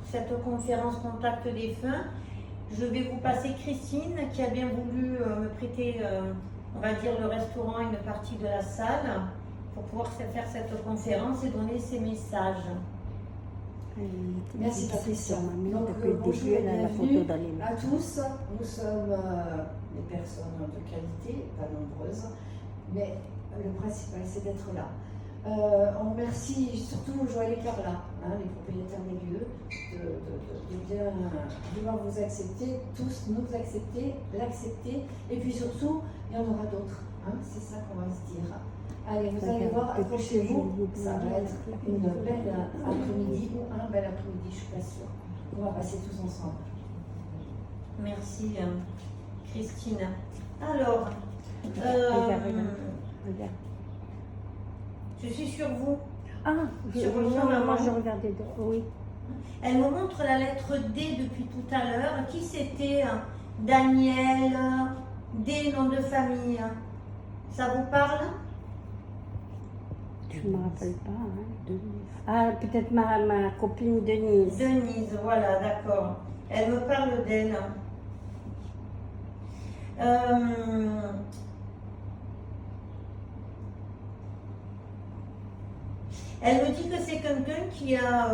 Cette conférence Contact défunt. Je vais vous passer Christine qui a bien voulu me prêter, on va dire, le restaurant et une partie de la salle pour pouvoir faire cette conférence et donner ses messages. Merci Patricia. Donc, bonjour et bienvenue à tous. Nous sommes des personnes de qualité, pas nombreuses, mais le principal c'est d'être là. On remercie surtout Joël et Carla, les propriétaires des lieux, de bien vouloir vous accepter, tous nous accepter, l'accepter, et puis surtout, il y en aura d'autres, c'est ça qu'on va se dire. Allez, vous allez voir, accrochez-vous, ça va être une belle après-midi ou un bel après-midi, je suis pas sûre. On va passer tous ensemble. Merci Christine. Alors, Regarde. je suis sur vous. Ah, Sur votre maman. moi je regardais. Oui. Elle me montre la lettre D depuis tout à l'heure. Qui c'était? Daniel, D, nom de famille. Ça vous parle? Je ne me rappelle pas. Ah, peut-être ma copine Denise. Denise, voilà, d'accord. Elle me parle d'elle. Elle me dit que c'est quelqu'un qui a...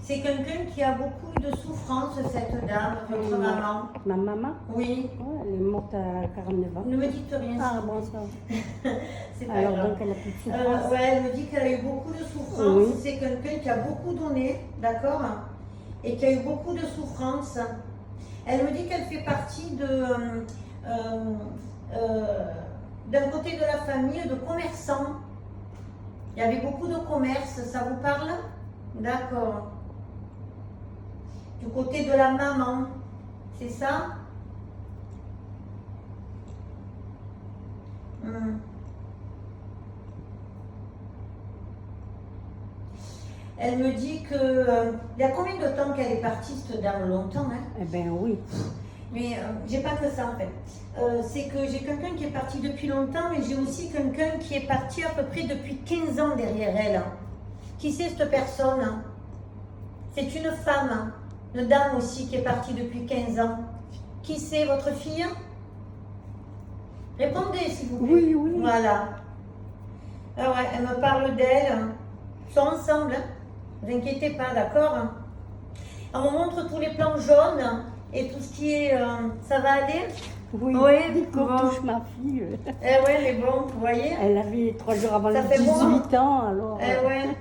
c'est quelqu'un qui a beaucoup de souffrance, cette dame, votre maman. Ma maman? Oui. Ouais, elle est morte à 49 ans. Ne me dites rien. Ah, bon, ça. C'est pas Alors, grave. donc, elle a plus de souffrance. Ouais, elle me dit qu'elle a eu beaucoup de souffrance. Oui. C'est quelqu'un qui a beaucoup donné, d'accord? Et qui a eu beaucoup de souffrance. Elle me dit qu'elle fait partie d'un côté de la famille de commerçants. Il y avait beaucoup de commerce, ça vous parle? D'accord. Du côté de la maman, c'est ça? Elle me dit que... il y a combien de temps qu'elle est partie, cette dame? Longtemps, hein? Eh bien, oui. Mais j'ai pas que ça en fait. C'est que j'ai quelqu'un qui est parti depuis longtemps, mais j'ai aussi quelqu'un qui est parti à peu près depuis 15 ans derrière elle. Qui c'est cette personne? C'est une femme, une dame aussi qui est partie depuis 15 ans. Qui c'est, votre fille? Répondez s'il vous plaît. Oui, oui. Voilà. Ah ouais, elle me parle d'elle. Ils sont ensemble, hein. Ne vous inquiétez pas, d'accord? Elle me montre tous les plans jaunes et tout ce qui est... ça va aller? Oui, Oui, qu'on bon. touche ma fille. Eh ouais, mais bon, vous voyez? Elle avait 3 jours avant Ça les fait bon, 18 ans, alors. Eh ouais.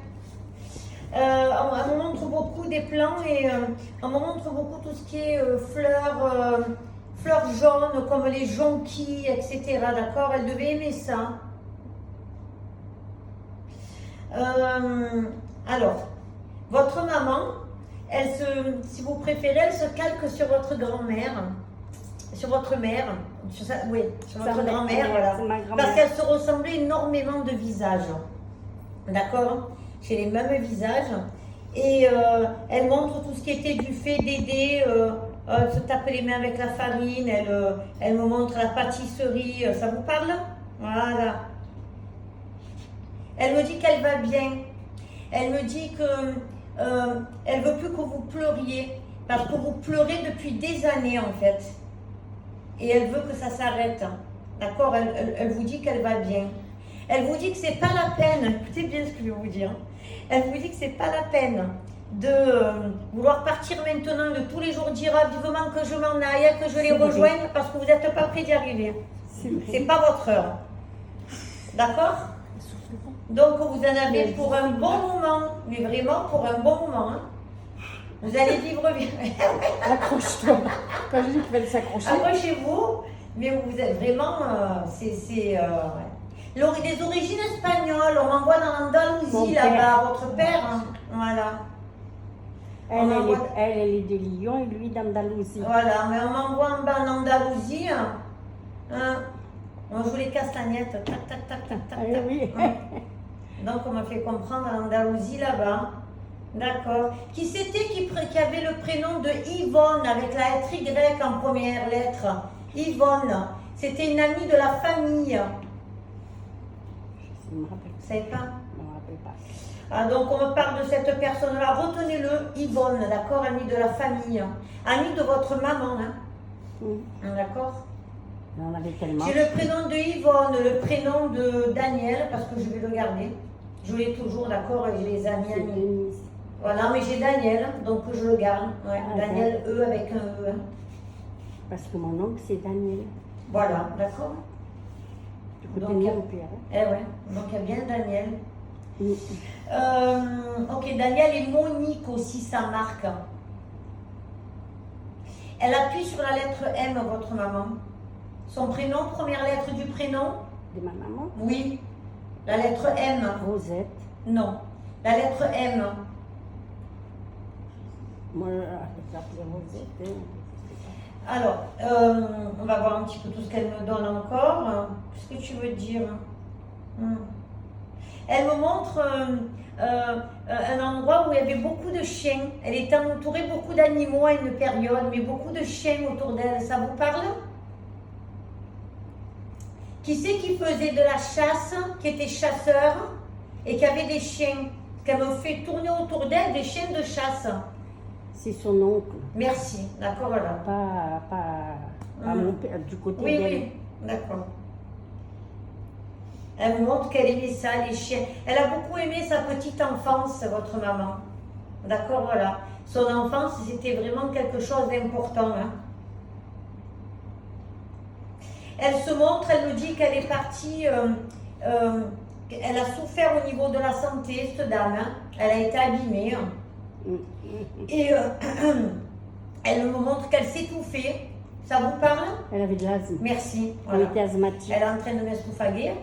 On me montre beaucoup des plans et on me montre beaucoup tout ce qui est fleurs jaunes comme les jonquilles, etc. D'accord? Elle devait aimer ça. Alors, votre maman, si vous préférez, elle se calque sur votre grand-mère, sur votre mère, sur votre grand-mère, voilà. Parce qu'elle se ressemblait énormément de visages. D'accord? J'ai les mêmes visages. Et elle montre tout ce qui était du fait d'aider. Elle se tape les mains avec la farine. Elle me montre la pâtisserie. Ça vous parle? Voilà. Elle me dit qu'elle va bien. Elle me dit que elle veut plus que vous pleuriez. Parce que vous pleurez depuis des années en fait. Et elle veut que ça s'arrête. D'accord? Elle vous dit qu'elle va bien. Elle vous dit que c'est pas la peine, écoutez bien ce que je vais vous dire, elle vous dit que c'est pas la peine de vouloir partir maintenant, de tous les jours dire vivement que je m'en aille, que je les rejoigne, parce que vous n'êtes pas prêt d'y arriver. C'est pas votre heure. D'accord? Donc vous en avez pour un bon moment, mais vraiment pour un bon moment. Hein. Vous allez vivre bien. Accroche-toi. Quand je dis qu'il fallait s'accrocher. Accrochez-vous, mais vous êtes vraiment... Les origines espagnoles, on m'envoie dans l'Andalousie là-bas, votre père, hein. Voilà. Elle est de Lyon et lui d'Andalousie. Voilà, mais on m'envoie en Andalousie, hein. On joue les castagnettes, tac, tac, tac, tac, tac, tac. Oui. Donc on m'a fait comprendre l'Andalousie là-bas. D'accord. Qui c'était qui avait le prénom de Yvonne avec la lettre Y en première lettre? Yvonne. C'était une amie de la famille. Je ne me rappelle Vous savez pas? Je ne me rappelle pas. Ah, donc on me parle de cette personne-là. Retenez-le, Yvonne, d'accord, amie de la famille, amie de votre maman, hein. D'accord. Il y en avait tellement. J'ai le prénom de Yvonne, le prénom de Daniel, parce que je vais le garder. Je l'ai toujours, d'accord, et je les ai mis C'est amis. Denise. Voilà, mais j'ai Daniel, donc je le garde. Ouais, Ah, Daniel, E avec un E. hein. Parce que mon oncle, c'est Daniel. Voilà, d'accord. Du côté Donc, de mon père. Eh ouais, donc il y a bien Daniel. Mm. Ok, Daniel et Monique aussi, ça marque. Elle appuie sur la lettre M, votre maman. Son prénom, première lettre du prénom? De ma maman. Oui. La lettre M? Rosette. Non. La lettre M? Moi, je l'appelais Rosette. Hein. Alors, on va voir un petit peu tout ce qu'elle me donne encore. Qu'est-ce que tu veux dire? Elle me montre un endroit où il y avait beaucoup de chiens. Elle était entourée de beaucoup d'animaux à une période, mais beaucoup de chiens autour d'elle. Ça vous parle? Qui c'est qui faisait de la chasse, qui était chasseur et qui avait des chiens? Qu'elle me fait tourner autour d'elle des chiens de chasse. C'est son oncle. Merci, d'accord, voilà. Pas mon père, du côté Oui, d'elle. oui, d'accord. Elle me montre qu'elle aimait ça, les chiens. Elle a beaucoup aimé sa petite enfance, votre maman. D'accord, voilà. Son enfance, c'était vraiment quelque chose d'important. Hein. Elle se montre, elle me dit qu'elle est partie, elle a souffert au niveau de la santé, cette dame. Hein. Elle a été abîmée. Hein. Et elle me montre qu'elle s'étouffait. Ça vous parle? Elle avait de l'asthme. Merci. Elle Voilà. était asthmatique. Elle est en train de m'estouffaguer.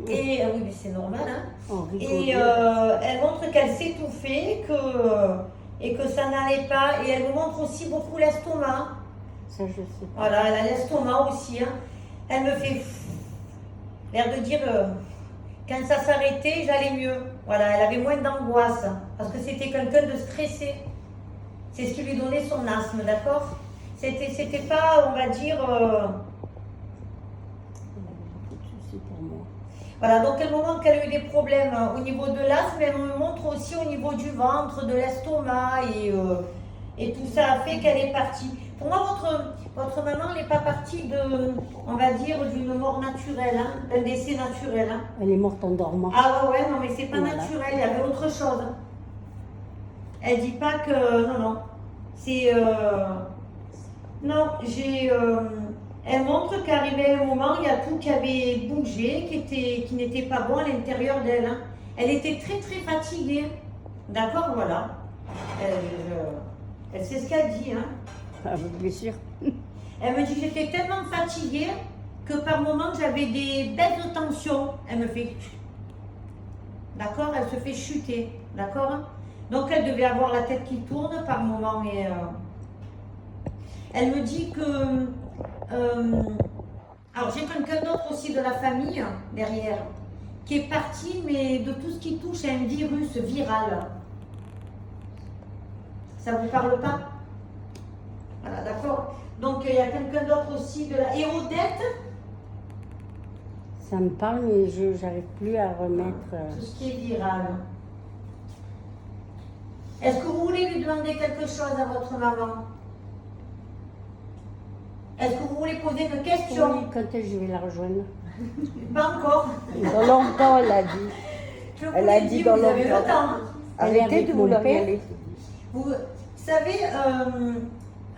Et oui, mais c'est normal. Hein. On rigole. Et elle montre qu'elle s'étouffait et que ça n'allait pas. Et elle me montre aussi beaucoup l'estomac. Ça, je sais pas. Voilà, elle a l'estomac aussi. Hein. Elle me fait l'air de dire quand ça s'arrêtait, j'allais mieux. Voilà, elle avait moins d'angoisse parce que c'était quelqu'un de stressé. C'est ce qui lui donnait son asthme, d'accord? C'était pas, on va dire. Elle avait beaucoup de soucis pour moi. Voilà, donc elle me montre qu'elle a eu des problèmes au niveau de l'asthme, mais elle me montre aussi au niveau du ventre, de l'estomac, et tout ça a fait qu'elle est partie. Pour moi, votre maman n'est pas partie de, on va dire, d'une mort naturelle, hein, d'un décès naturel. Hein. Elle est morte en dormant. Ah ouais, non, mais c'est pas Voilà. naturel, il y avait autre chose. Elle dit pas que, non, c'est, non, elle montre qu'arrivé un moment, il y a tout qui avait bougé, qui n'était pas bon à l'intérieur d'elle. Hein. Elle était très très fatiguée. D'accord, voilà. Elle sait ce qu'elle dit. Hein. Ah, bien sûr. Elle me dit j'étais tellement fatiguée que par moments j'avais des baisses de tension. Elle me fait. D'accord, elle se fait chuter. D'accord. Donc elle devait avoir la tête qui tourne par moments. Et, elle me dit que. Alors j'ai quelqu'un d'autre aussi de la famille derrière qui est parti, mais de tout ce qui touche à un virus viral. Ça vous parle pas? Voilà, d'accord. Donc il y a quelqu'un d'autre aussi de la. Et Odette? Ça me parle, mais je n'arrive plus à remettre. Tout ce qui est viral. Est-ce que vous voulez lui demander quelque chose à votre maman? Est-ce que vous voulez poser une question? Oui, quand est-ce que je vais la rejoindre? Pas encore. Dans longtemps, elle a dit. Je vous Elle a l'ai dit dit, dans vous avez longtemps. le temps. Hein. Elle est Arrêtez avec de mon vouloir y père. aller. Vous savez,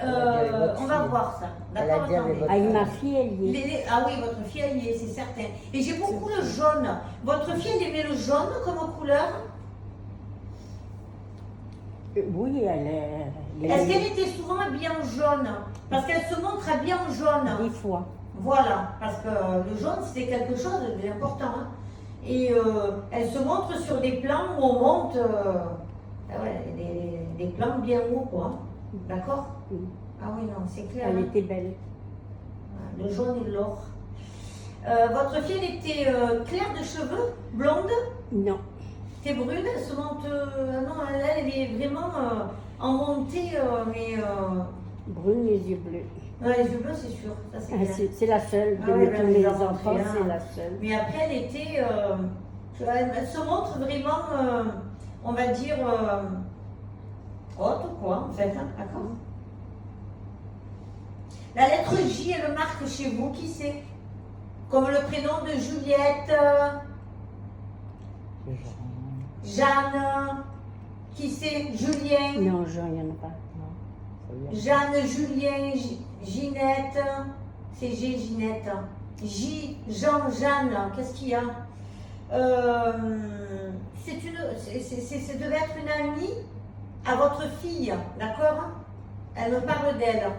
on va voir ça. Elle D'accord, a dit avec attendez. votre Avec ma fille, elle y est. Ah oui, votre fille, elle y est, c'est certain. Et j'ai beaucoup le jaune. Votre fille, elle aimait le jaune comme couleur? Oui, elle est. Est-ce qu'elle était souvent habillée en jaune? Parce qu'elle se montre habillée en jaune. Des fois. Voilà, parce que le jaune, c'est quelque chose d'important. Hein. Et elle se montre sur des plans où on monte des plans bien hauts, quoi. D'accord? Ah oui, non, c'est clair. Elle Hein. était belle. Le jaune et l'or. Votre fille, elle était claire de cheveux, blonde, Non. t'es brune, elle se monte. Non, elle est vraiment en montée, mais. Brune, les yeux bleus. Non, les yeux bleus, c'est sûr. Ça, c'est Ah, clair. c'est la seule. Ah De oui, tous ben, les vous en enfants, montrez un. c'est la seule. Mais après, elle était. Elle se montre vraiment on va dire, haute ou quoi, en fait, hein, d'accord? La lettre J, elle marque chez vous, qui c'est? Comme le prénom de Juliette, Jeanne, qui c'est? Julien, Non, Jean, il n'y en a pas. Jeanne, Julien, Ginette, c'est G, Ginette. J, Jean, Jeanne, qu'est-ce qu'il y a? Ça devait être une amie à votre fille, d'accord? Elle me parle d'elle.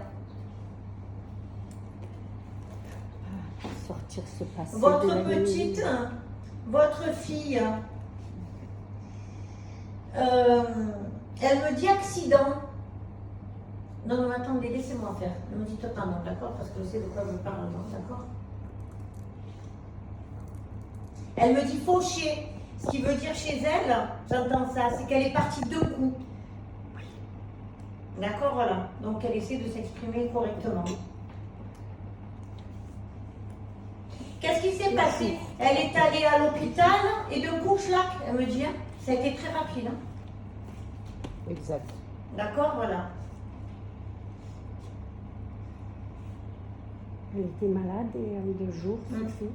Sortir ce passé de Votre la petite, nuit. votre fille, elle me dit accident. Non, non, attendez, laissez-moi faire. Ne me dites pas non, d'accord? Parce que je sais de quoi je parle, non, d'accord? Elle me dit fauché. Ce qui veut dire chez elle, j'entends ça, c'est qu'elle est partie deux coups. D'accord, voilà. Donc elle essaie de s'exprimer correctement. Qu'est-ce qui s'est passé? Elle est allée à l'hôpital et d'un coup, schlac, elle me dit, hein, ça a été très rapide. Hein. Exact. D'accord, voilà. Elle était malade et en 2 jours, c'est fait.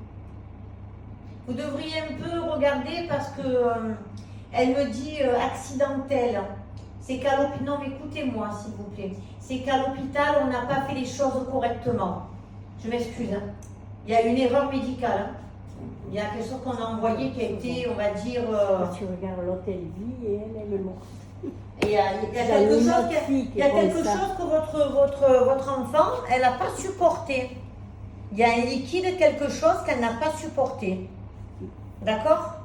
Vous devriez un peu regarder parce que elle me dit accidentel. C'est qu'à l'hôpital, non mais écoutez-moi s'il vous plaît. C'est qu'à l'hôpital, on n'a pas fait les choses correctement. Je m'excuse. Hein. Il y a une erreur médicale. Hein. Il y a quelque chose qu'on a envoyé qui a été, on va dire. Tu regardes l'hôtel vie et elle est morte. Il y a quelque chose que votre enfant, elle n'a pas supporté. Il y a un liquide, quelque chose qu'elle n'a pas supporté. D'accord?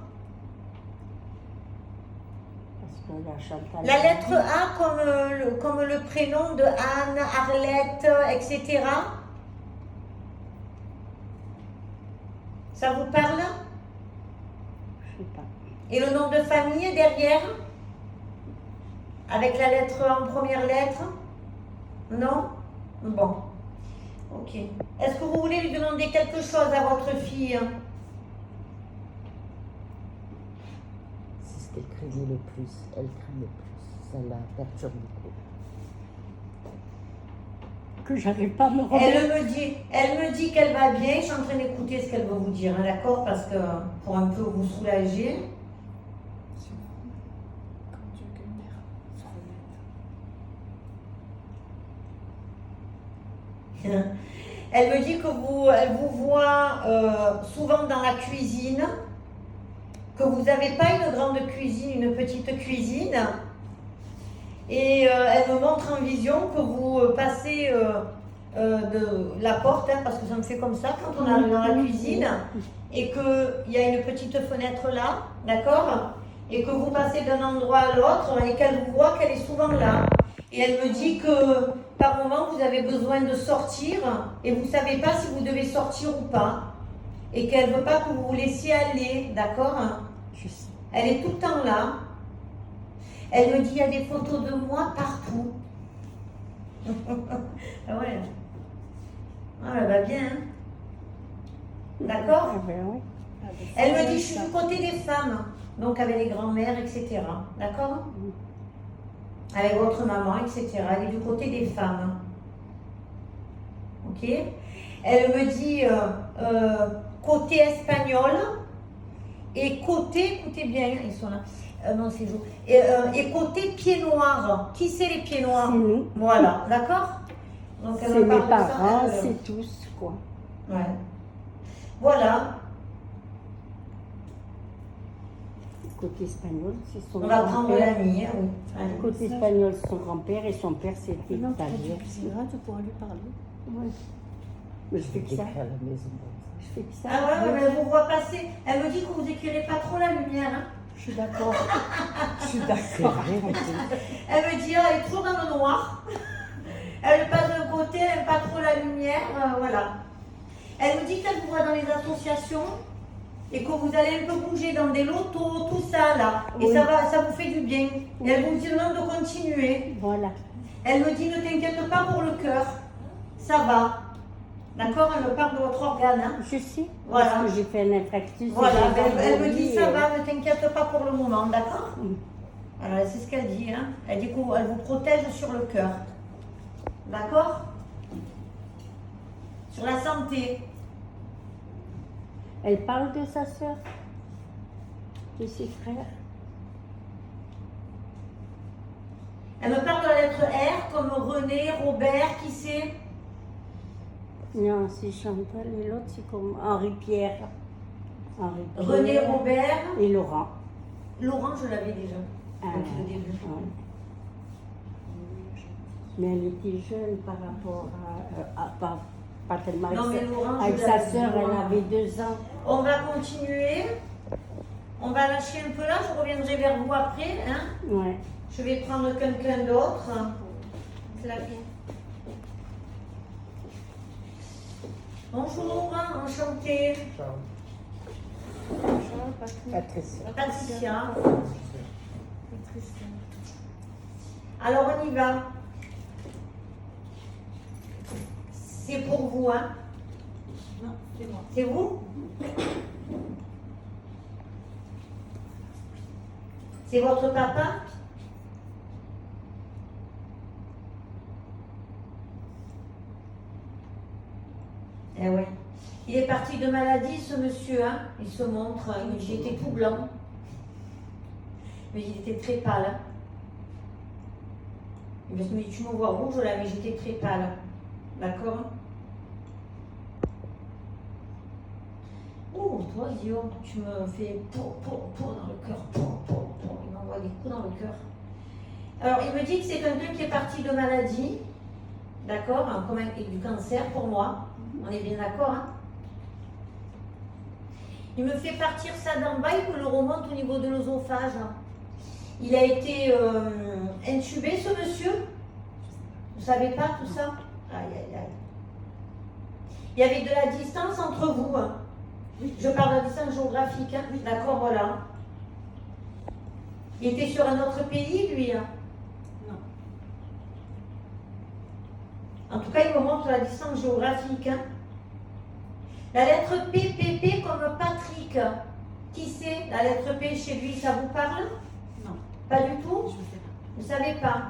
Parce que la Chantal. La lettre A comme le prénom de Anne, Arlette, etc. Ça vous parle? Je sais pas. Et le nom de famille derrière? Avec la lettre en première lettre? Non? Bon. Ok. Est-ce que vous voulez lui demander quelque chose à votre fille? C'est ce qu'elle craignait le plus. Elle craint le plus. Ça la perturbe beaucoup. Que j'arrive pas à me remettre. Elle me dit qu'elle va bien. Je suis en train d'écouter ce qu'elle veut vous dire, hein, d'accord? Parce que pour un peu vous soulager. Elle me dit que elle vous voit souvent dans la cuisine, que vous n'avez pas une grande cuisine, une petite cuisine. Et elle me montre en vision que vous passez de la porte, hein, parce que ça me fait comme ça quand on arrive dans la cuisine, et qu'il y a une petite fenêtre là, d'accord? Et que vous passez d'un endroit à l'autre, et qu'elle vous voit qu'elle est souvent là. Et elle me dit que par moment vous avez besoin de sortir, et vous ne savez pas si vous devez sortir ou pas. Et qu'elle ne veut pas que vous vous laissiez aller, d'accord? Je sais. Elle est tout le temps là. Elle me dit, il y a des photos de moi partout. Ah ouais. Ah, elle va bien. Hein. D'accord? Ah ben oui. Elle me dit, je suis du côté des femmes. Donc avec les grands-mères, etc. D'accord? Avec votre maman, etc. Elle est du côté des femmes. Ok? Elle me dit, côté espagnol. Et côté, écoutez bien, ils sont là. Non, c'est jour. Et côté pieds noirs. Qui c'est les pieds noirs? C'est nous. Voilà, d'accord? Donc elle C'est me mes parle de ça, parents, elle- c'est tous, quoi. Ouais. Voilà. Côté espagnol, c'est son On va prendre grand-père. l'ami, hein, oui. Allez. Côté espagnol, son grand-père et son père, c'était Non, italien. c'est grave, tu pourras lui parler. Ouais. Mais je fais que ça. D'écrire à la maison. Je fais que ça. Ah ouais, mais elle vous voit passer. Elle me dit que vous éclairez pas trop la lumière. Hein. Je suis d'accord. Je suis C'est d'accord. vrai, en plus. Elle me dit, ah, elle est toujours dans le noir. Elle passe d'un côté, elle n'aime pas trop la lumière. Voilà. Elle me dit qu'elle vous voit dans les associations et que vous allez un peu bouger dans des lotos, tout ça là. Et Oui. ça vous fait du bien. Et Oui. elle vous dit non de continuer. Voilà. Elle me dit, ne t'inquiète pas pour le cœur. Ça va. D'accord? Elle me parle de votre organe. Hein. Je sais. Voilà. Parce que j'ai fait un infarctus. Voilà, j'ai elle me embolie dit et- ça va, ne t'inquiète pas pour le moment, d'accord? Voilà, c'est ce qu'elle dit. Hein. Elle dit qu'elle vous protège sur le cœur. D'accord? Sur la santé. Elle parle de sa sœur, de ses frères. Elle me parle de la lettre R comme René, Robert, qui c'est? Non, c'est Chantal et l'autre c'est comme Henri Pierre. Henri Pierre. René, Robert. Et Laurent. Laurent, je l'avais déjà. Ah, Depuis le début. ouais. Mais elle était jeune par rapport pas tellement Non, mais avec, Laurent, avec je sa l'avais sœur, dit, elle Laurent. avait 2 ans. On va continuer. On va lâcher un peu là. Je reviendrai vers vous après. Hein. Ouais. Je vais prendre quelqu'un d'autre. C'est la fille. Bonjour, enchantée. Patricia. Patricia. Alors on y va. C'est pour vous, hein? Non, c'est moi. C'est vous? C'est votre papa? Eh ouais. Il est parti de maladie, ce monsieur, hein? Il se montre, il me dit, j'étais tout blanc. Mais il était très pâle. Hein? Il me dit, tu me vois rouge là, mais j'étais très pâle. D'accord? Oh, toi, Guillaume, tu me fais pour dans le cœur. Il m'envoie des coups dans le cœur. Alors, il me dit que c'est quelqu'un qui est parti de maladie. D'accord? Comme avec du cancer pour moi. On est bien d'accord, hein? Il me fait partir ça d'en bas, il me le remonte au niveau de l'œsophage. Il a été intubé, ce monsieur. Vous savez pas tout ça? Aïe, aïe, aïe. Il y avait de la distance entre vous. Hein. Je parle de la distance géographique. Hein. D'accord, voilà. Il était sur un autre pays, lui. Hein. Non. En tout cas, il me montre la distance géographique. Hein. La lettre P, P comme Patrick. Qui c'est? La lettre P chez lui, ça vous parle? Non, Pas du tout? je ne sais pas. Vous savez pas?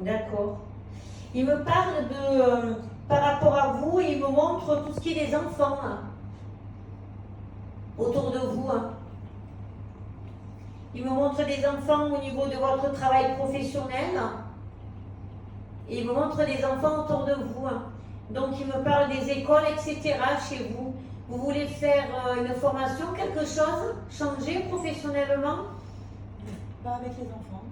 D'accord. Il me parle de, par rapport à vous, il me montre tout ce qui est des enfants hein, autour de vous. Hein. Il me montre des enfants au niveau de votre travail professionnel. Et il me montre des enfants autour de vous. Hein. Donc il me parle des écoles, etc. chez vous. Vous voulez faire une formation, quelque chose, changer professionnellement? Pas avec les enfants.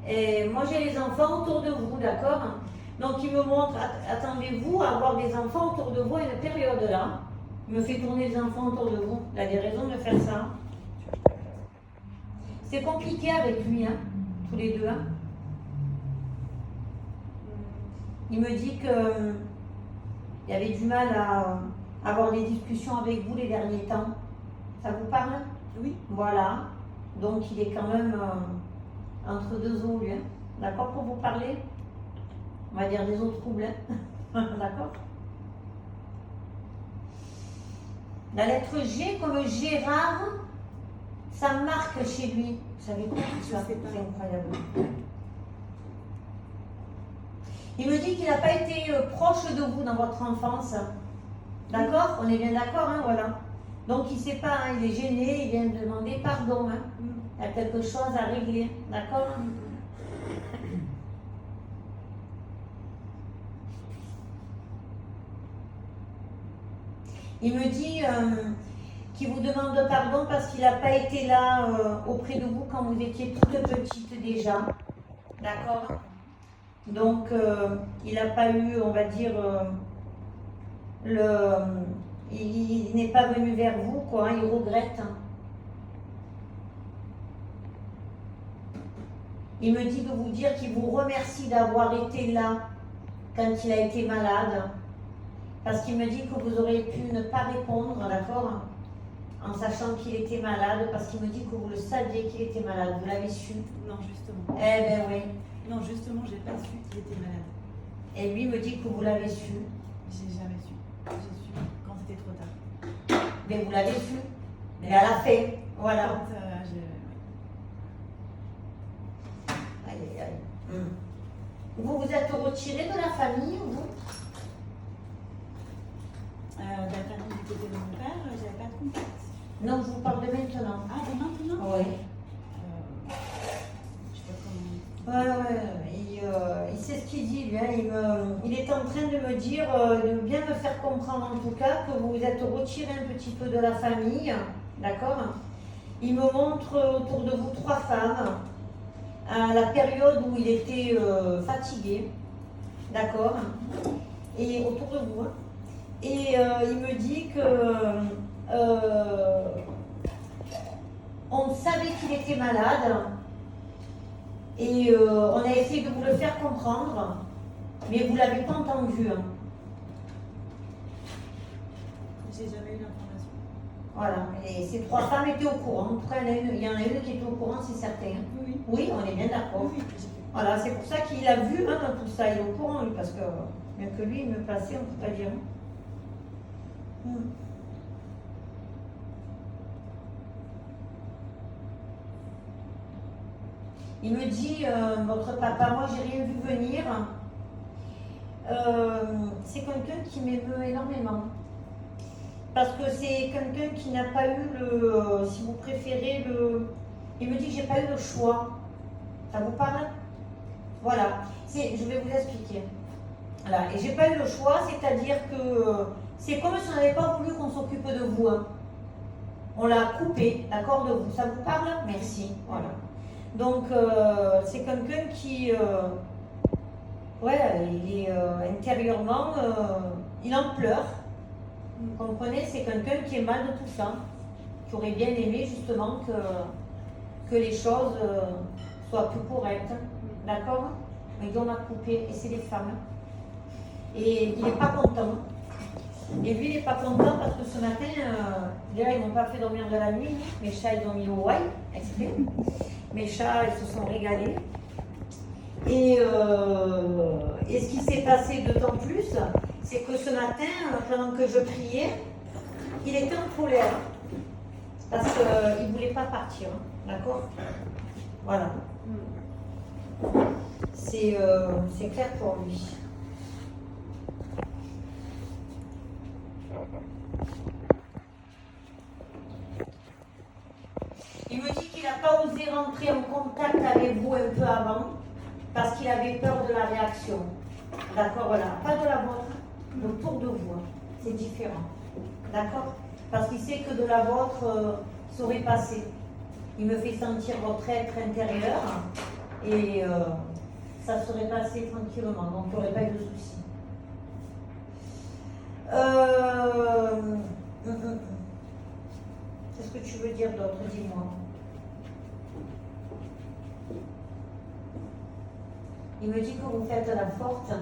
Et moi j'ai les enfants autour de vous, d'accord? Donc il me montre, attendez-vous à avoir des enfants autour de vous à une période là. Il me fait tourner les enfants autour de vous. Il a des raisons de faire ça. C'est compliqué avec lui, hein, tous les deux. Hein. Il me dit que il avait du mal à avoir des discussions avec vous les derniers temps. Ça vous parle? Oui. Voilà. Donc il est quand même entre deux eaux, lui. Hein. D'accord pour vous parler? On va dire des eaux troubles. Hein. D'accord? La lettre G comme Gérard, ça marque chez lui. Vous savez quoi? C'est incroyable. Il me dit qu'il n'a pas été proche de vous dans votre enfance. D'accord? On est bien d'accord, hein, voilà. Donc il ne sait pas, hein, il est gêné, il vient de demander pardon. Hein. Il y a quelque chose à régler. D'accord? Il me dit qu'il vous demande pardon parce qu'il n'a pas été là auprès de vous quand vous étiez toute petite déjà. D'accord? Donc, il n'a pas eu, on va dire, il n'est pas venu vers vous, quoi, hein, il regrette. Il me dit de vous dire qu'il vous remercie d'avoir été là quand il a été malade. Parce qu'il me dit que vous auriez pu ne pas répondre, d'accord? En sachant qu'il était malade, parce qu'il me dit que vous le saviez qu'il était malade. Vous l'avez su? Non, justement. Eh ben oui. Non, justement, j'ai pas su qu'il était malade. Et lui me dit que vous l'avez su. J'ai jamais su. J'ai su quand c'était trop tard. Mais vous l'avez su. Mais à la fin, voilà. Quand Aïe, aïe, aïe. Vous vous êtes retiré de la famille, vous? la famille du côté de mon père, j'avais pas de contact. Non, je vous parle de maintenant. Ah, de maintenant Oui. Je sais pas comment. Ouais, il sait ce qu'il dit, lui. Hein. Il est en train de me dire, de bien me faire comprendre en tout cas, que vous vous êtes retiré un petit peu de la famille. D'accord? Il me montre autour de vous 3 femmes, à la période où il était fatigué. D'accord? Et autour de vous. Hein. Et il me dit que on savait qu'il était malade et on a essayé de vous le faire comprendre, mais vous ne l'avez pas entendu. Hein. J'ai jamais eu l'information. Voilà, et ces 3 femmes étaient au courant. En tout cas, il y en a une qui était au courant, c'est certain. Hein. Oui. Oui, on est bien d'accord. Oui. Voilà, c'est pour ça qu'il a vu hein, tout ça, il est au courant, lui, parce que bien que lui, il me plaçait, on ne peut pas dire. Il me dit, votre papa, moi j'ai rien vu venir. C'est quelqu'un qui m'émeut énormément. Parce que c'est quelqu'un qui n'a pas eu le, si vous préférez, il me dit que j'ai pas eu le choix. Ça vous parle? Voilà, je vais vous expliquer. Voilà. Et j'ai pas eu le choix, c'est-à-dire que c'est comme si on n'avait pas voulu qu'on s'occupe de vous. Hein. On l'a coupé, d'accord, de vous. Ça vous parle? Merci. Voilà. Donc, c'est quelqu'un qui, ouais, il est intérieurement, il en pleure. Vous comprenez? C'est quelqu'un qui est mal de tout ça, qui aurait bien aimé justement que les choses soient plus correctes. D'accord? Mais on a coupé, et c'est les femmes. Et il n'est pas content. Et lui, il n'est pas content parce que ce matin, déjà, ils ne m'ont pas fait dormir de la nuit. Mes chats, ils ont mis au why, exprès. Mes chats, ils se sont régalés. Et ce qui s'est passé d'autant plus, c'est que ce matin, pendant que je priais, il était en colère. Parce qu'il ne voulait pas partir. D'accord? Voilà. C'est clair pour lui. Il me dit qu'il n'a pas osé rentrer en contact avec vous un peu avant parce qu'il avait peur de la réaction. D'accord, voilà. Pas de la vôtre, autour de vous. C'est différent. D'accord? Parce qu'il sait que de la vôtre serait passé. Il me fait sentir votre être intérieur et ça serait passé tranquillement, donc il n'y aurait pas eu de soucis. Qu'est-ce que tu veux dire d'autre? Dis-moi. Il me dit que vous faites la forte,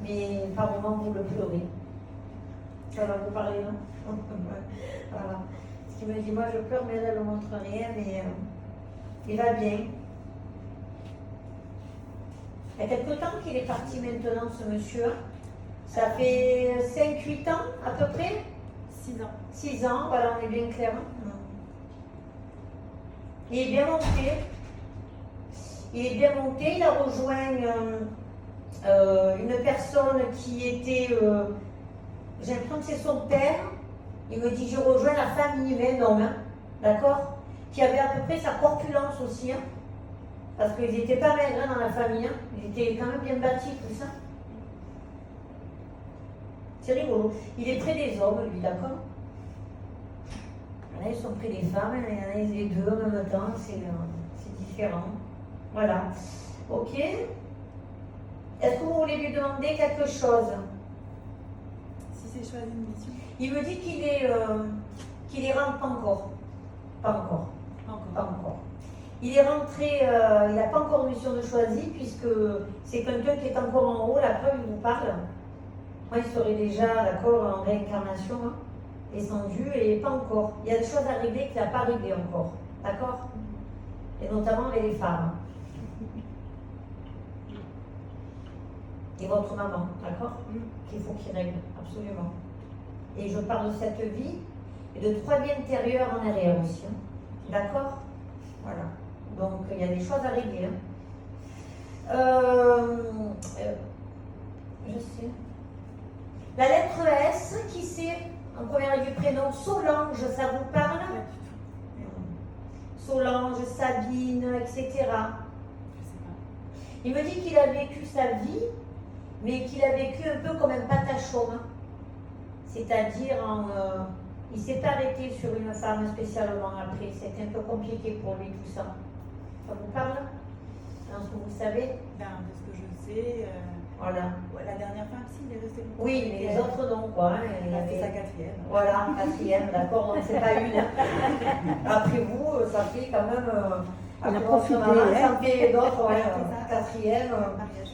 mais par moments vous le pleurez. Ça va vous parler, non? Voilà. Parce qu'il me dit, moi je pleure, mais elle ne montre rien, mais il va bien. Il y a quelque temps qu'il est parti maintenant, ce monsieur. Ça fait 5-8 ans à peu près? 6 ans. 6 ans, voilà, on est bien clair. Il est bien monté. Il est bien monté. Il a rejoint une personne qui était, j'ai l'impression que c'est son père. Il me dit, je rejoins la famille, mais non, hein, d'accord? Qui avait à peu près sa corpulence aussi, hein, parce qu'ils n'étaient pas maigres hein, dans la famille. Hein, ils étaient quand même bien bâtis, tout ça. C'est rigolo. Il est près des hommes, lui, d'accord? Il y en a, ils sont près des femmes, il y en a les deux en même temps, c'est différent. Voilà. Ok. Est-ce que vous voulez lui demander quelque chose? Si c'est choisi une mission? Il me dit qu'il est rentré pas encore. Pas encore. Pas encore. Il est rentré, il n'a pas encore de mission de choisi, puisque c'est quelqu'un qui est encore en haut, la preuve, il vous parle. Moi, il serait déjà, d'accord, en réincarnation, hein, descendu, et pas encore. Il y a des choses à régler qu'il n'a pas réglées encore, d'accord? Et notamment les femmes. et votre maman, d'accord? Mm. Qu'il faut qu'il règle, absolument. Et je parle de cette vie et de 3 vies intérieures en arrière aussi, hein. D'accord? Voilà. Donc il y a des choses à régler, hein. Je sais. La lettre S, qui c'est? En première lettre du prénom, Solange, ça vous parle? Pas du tout. Solange, Sabine, etc. Je sais pas. Il me dit qu'il a vécu sa vie, mais qu'il a vécu un peu comme un patachon. C'est-à-dire, il ne s'est pas arrêté sur une femme spécialement après. C'était un peu compliqué pour lui tout ça. Ça vous parle? Dans ce que vous savez? Ben, de ce que je sais, Voilà. ouais, la dernière femme, si, il est resté longtemps. Oui, mais les autres non, quoi, hein. Il y C'est avait- sa 4e. Voilà, 4e, d'accord, donc c'est pas une. Après vous, ça fait quand même. Après votre profité, maman, hein. ça fait d'autres, ouais, C'est ça. 4e, Mariage.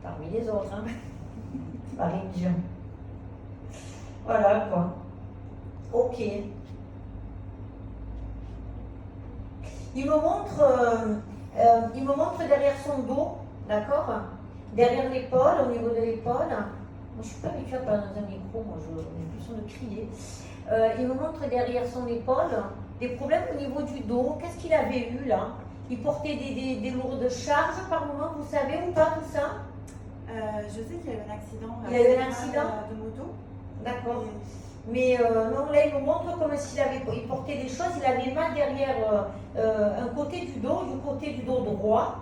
parmi les autres, hein. Par religion. Voilà, quoi. Ok. Il me montre derrière son dos, d'accord? Derrière l'épaule, au niveau de l'épaule. Moi, je ne suis pas habituée à parler dans un micro, moi, j'ai l'impression de crier. Il me montre derrière son épaule des problèmes au niveau du dos. Qu'est-ce qu'il avait eu là? Il portait des lourdes charges par moment, vous savez ou pas tout ça? Je sais qu'il y a eu un accident. Il y a eu un accident de moto. D'accord. Et Mais non, là, il me montre comme s'il il portait des choses, il avait mal derrière un côté du dos droit.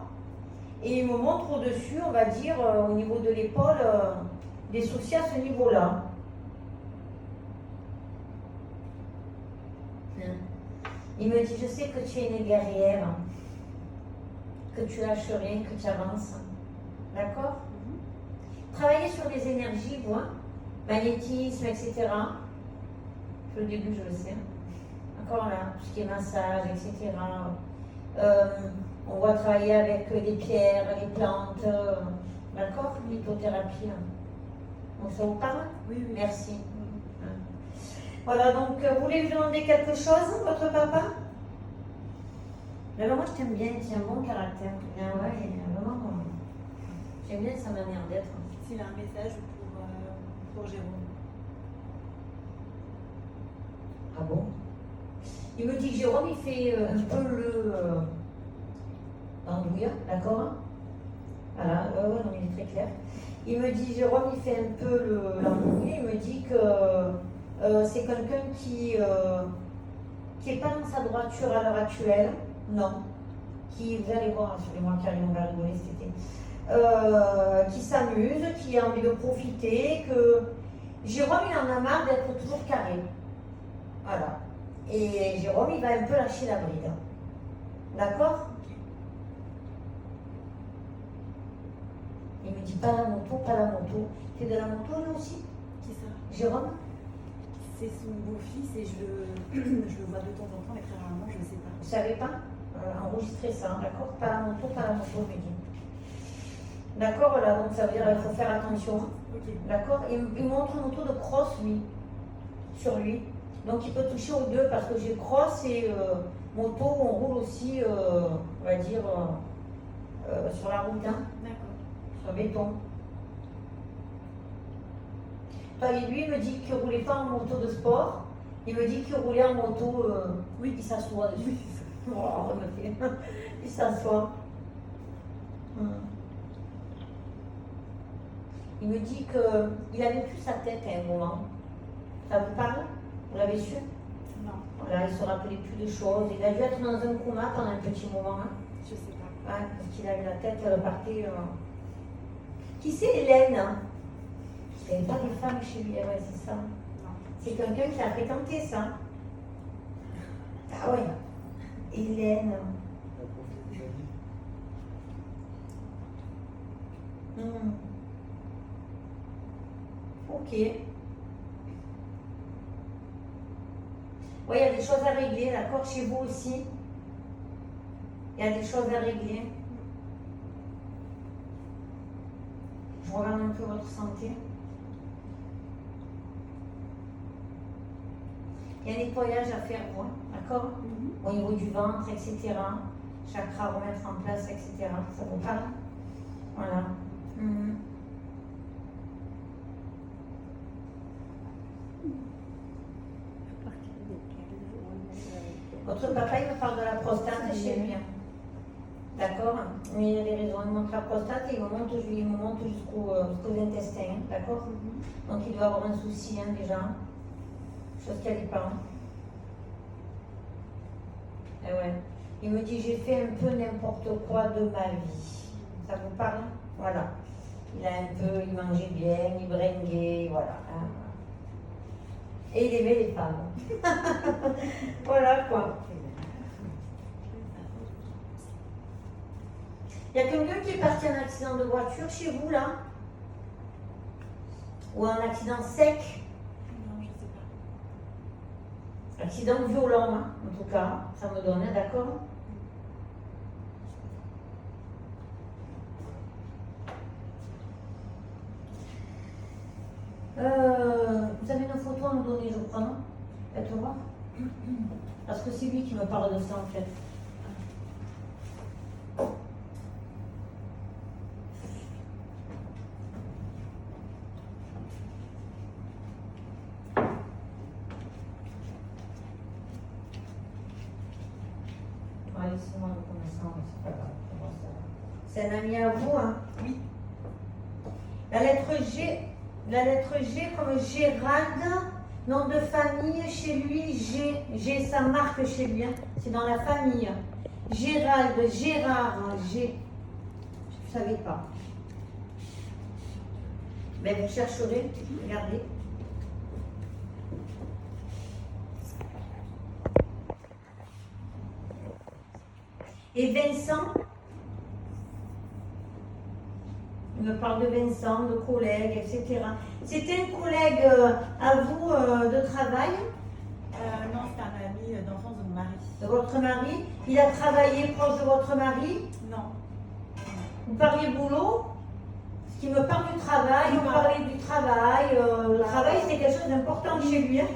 Et il me montre au-dessus, on va dire, au niveau de l'épaule, des soucis à ce niveau-là. Il me dit, je sais que tu es une guerrière, que tu lâches rien, que tu avances. D'accord? Travailler sur les énergies, vous, hein, magnétisme, etc. Au début, je le sais. Encore là, tout ce qui est massage, etc. On va travailler avec des pierres, les plantes. D'accord? L'hypothérapie. Donc ça vous parle? oui, oui. Merci. Voilà, donc vous voulez lui demander quelque chose, votre papa? Mais moi, je t'aime bien, tu as un bon caractère. Ah ouais, vraiment, j'aime bien sa manière d'être. S'il a un message pour Jérôme. Ah bon? Il me dit que Jérôme, il fait un peu le andouille, d'accord? Voilà, non, il est très clair. Il me dit, Jérôme, il fait un peu l'andouille. Il me dit que c'est quelqu'un qui n'est pas dans sa droiture à l'heure actuelle. Non. Qui, vous allez voir, assurez-moi Karine, on va rigoler cet été. Qui s'amuse, qui a envie de profiter, que Jérôme, il en a marre d'être toujours carré. Voilà. Et Jérôme, il va un peu lâcher la bride. D'accord? Il me dit pas la moto, pas la moto. C'est de la moto lui aussi? Qui ça? Jérôme? C'est son beau-fils et je le vois de temps en temps, mais très rarement, je ne sais pas. Vous savez pas? Enregistrez ça, hein, d'accord? Pas la moto, il me dit. D'accord, voilà, donc ça veut dire qu'il faut faire attention. Ok. D'accord? Il me montre une moto de cross, lui, sur lui. Donc il peut toucher aux deux parce que j'ai cross et moto où on roule aussi, on va dire, sur la route, hein, D'accord. sur le béton. Et lui, il me dit qu'il ne roulait pas en moto de sport. Il me dit qu'il roulait en moto, oui, il s'assoit dessus. Oh, il s'assoit. Il me dit qu'il avait plus sa tête à un moment. Ça vous parle? Vous l'avez su? Non, Voilà, il ne se rappelait plus de choses. Il a dû être dans un coma pendant un petit moment. Hein. je sais pas. Ouais, parce qu'il avait la tête, elle repartait. Qui c'est Hélène? Il n'y avait pas de femme chez lui, ouais, c'est ça. Non. C'est quelqu'un qui a fréquenté ça. Ah ouais. Hélène. Ok. Oui, il y a des choses à régler, d'accord? Chez vous aussi. Il y a des choses à régler. Je regarde un peu votre santé. Il y a un nettoyage à faire, vous, d'accord? Au niveau du ventre, etc. Chakra à remettre en place, etc. Ça vous parle? Voilà. À partir de quel jour on est avec elle? Votre papa, il me parle de la prostate chez lui. D'accord? Mais il avait raison, il montre la prostate et il me montre jusqu'aux intestins. D'accord? Donc il doit avoir un souci déjà. Chose qu'elle n'est pas. Et ouais. Il me dit, j'ai fait un peu n'importe quoi de ma vie. Ça vous parle? Voilà. Il mangeait bien, il bringuait, voilà. Et il aimait les femmes. Voilà quoi. Il y a quelqu'un qui est parti en accident de voiture chez vous là? Ou un accident sec? Non, je sais pas. Accident violent, hein, en tout cas, ça me donne, hein, d'accord? Vous avez une photo à me donner, je crois, non? Faites voir. Parce que c'est lui qui me parle de ça en fait. Ouais, laissez-moi le connaissant, c'est pas grave. C'est un ami à vous, hein? Oui. La lettre G comme Gérald, nom de famille, chez lui, G, ça marque chez lui, hein. C'est dans la famille. Gérald, Gérard, G. Je ne savais pas. Mais vous chercherez, regardez. Et Vincent, il me parle de Vincent, de collègues, etc. C'était un collègue à vous de travail, Non, c'est un ami d'enfance de mon mari. de votre mari. Il a travaillé proche de votre mari. Non. Vous parliez boulot. Ce qui me parle du travail, on parlait du travail. Le travail, c'est quelque chose d'important chez lui. Hein.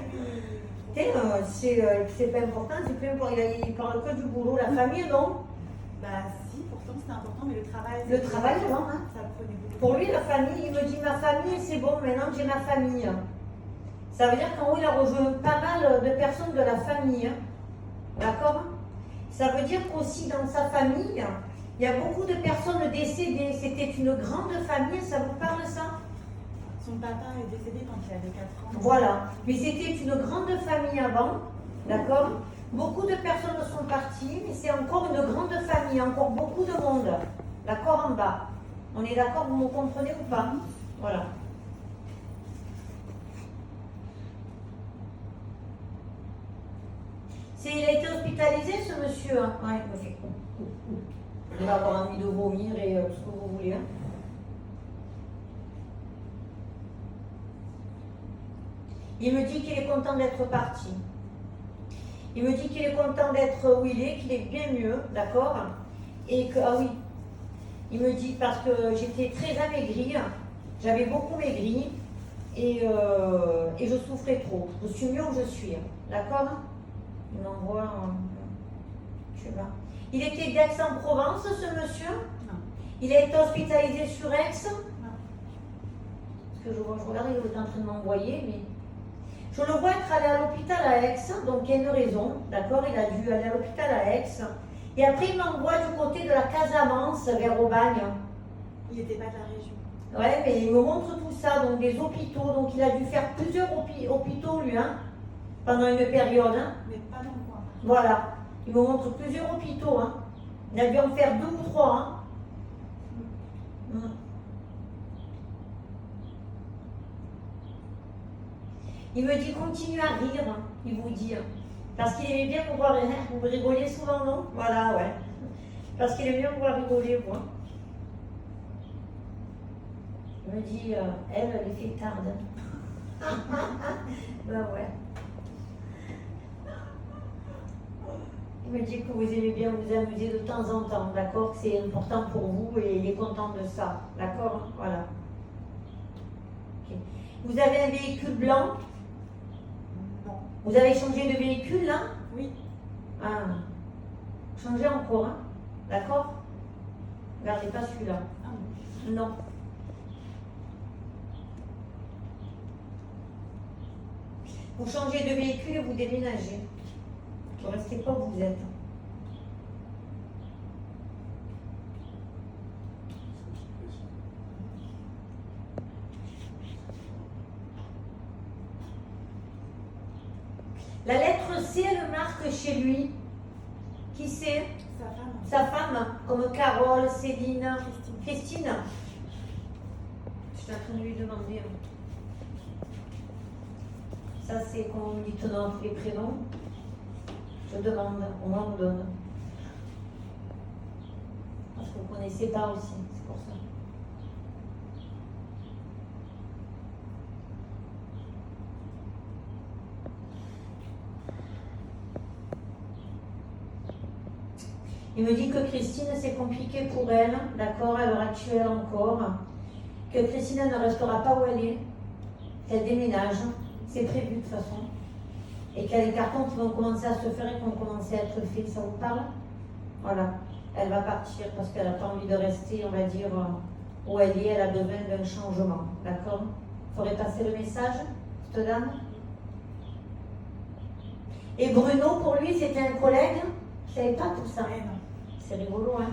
C'est pas important, c'est plus important. Il parle que du boulot. La famille, non. Bah si, pourtant c'était important, mais le travail... Le travail, non. Hein. Ça prenait beaucoup. Pour lui, la famille, il me dit ma famille, c'est bon, maintenant j'ai ma famille. Ça veut dire qu'en haut, il a rejoint pas mal de personnes de la famille. Hein. D'accord? Ça veut dire qu'aussi dans sa famille, il y a beaucoup de personnes décédées. C'était une grande famille, ça vous parle ça? Son papa est décédé quand il avait 4 ans. Voilà. Mais c'était une grande famille avant. D'accord? Beaucoup de personnes sont parties, mais c'est encore une grande famille, encore beaucoup de monde. D'accord en bas. On est d'accord, vous me comprenez ou pas? Voilà. Il a été hospitalisé ce monsieur, hein? Ouais, il me fait. Il va avoir envie de vomir et tout ce que vous voulez. Hein? Il me dit qu'il est content d'être parti. Il me dit qu'il est content d'être où il est, qu'il est bien mieux, d'accord? Et que, ah oui, il me dit parce que j'étais très amaigrie, j'avais beaucoup maigri et je souffrais trop. Je suis mieux où je suis, d'accord? Il m'envoie, je sais pas. Il était d'Aix-en-Provence, ce monsieur? Non. Il a été hospitalisé sur Aix? Non. Parce que je regarde, il est en train de m'envoyer, mais... Je le vois être allé à l'hôpital à Aix, donc il y a une raison, d'accord? Il a dû aller à l'hôpital à Aix. Et après, il m'envoie du côté de la Casamance, vers Aubagne. Il n'était pas de la région. Ouais, mais il me montre tout ça, donc des hôpitaux. Donc il a dû faire plusieurs hôpitaux, lui, hein, pendant une période. Hein. Mais pas dans le coin. Voilà. Il me montre plusieurs hôpitaux. Hein. Il a dû en faire 2 ou 3. Hein. Il me dit continue à rire, hein, il vous dit. Hein. Parce qu'il aimait bien me voir rire. Vous rigolez souvent, non? Voilà, ouais. Parce qu'il aimait bien me voir rigoler, moi. Il me dit, elle est fêtarde. Ben ouais. Il me dit que vous aimez bien vous amuser de temps en temps, d'accord? Que c'est important pour vous et il est content de ça, d'accord? Voilà. Okay. Vous avez un véhicule blanc? Non. Vous avez changé de véhicule là? Oui. Ah. Changez encore, hein? D'accord? Regardez pas celui-là. Ah non. Non. Vous changez de véhicule et vous déménagez. Vous ne restez pas où vous êtes. La lettre C, elle marque chez lui. Qui c'est? Sa femme. Sa femme, comme Carole, Céline, Christine. Je suis en train de lui demander. Ça, c'est quand on dit ton nom, tous les prénoms. Je demande, on m'en donne. Parce que vous ne connaissez pas aussi, c'est pour ça. Il me dit que Christine, c'est compliqué pour elle, d'accord, à l'heure actuelle encore, que Christine elle ne restera pas où elle est, qu'elle déménage, c'est prévu de toute façon, et qu'il y a des cartons qui vont commencer à se faire et qui vont commencer à être faits, ça vous parle? Voilà, elle va partir parce qu'elle n'a pas envie de rester, on va dire, où elle est, elle a besoin d'un changement, d'accord? Il faudrait passer le message, cette dame. Et Bruno, pour lui, c'était un collègue, je ne savais pas tout ça. Ouais, non. C'est rigolo, hein?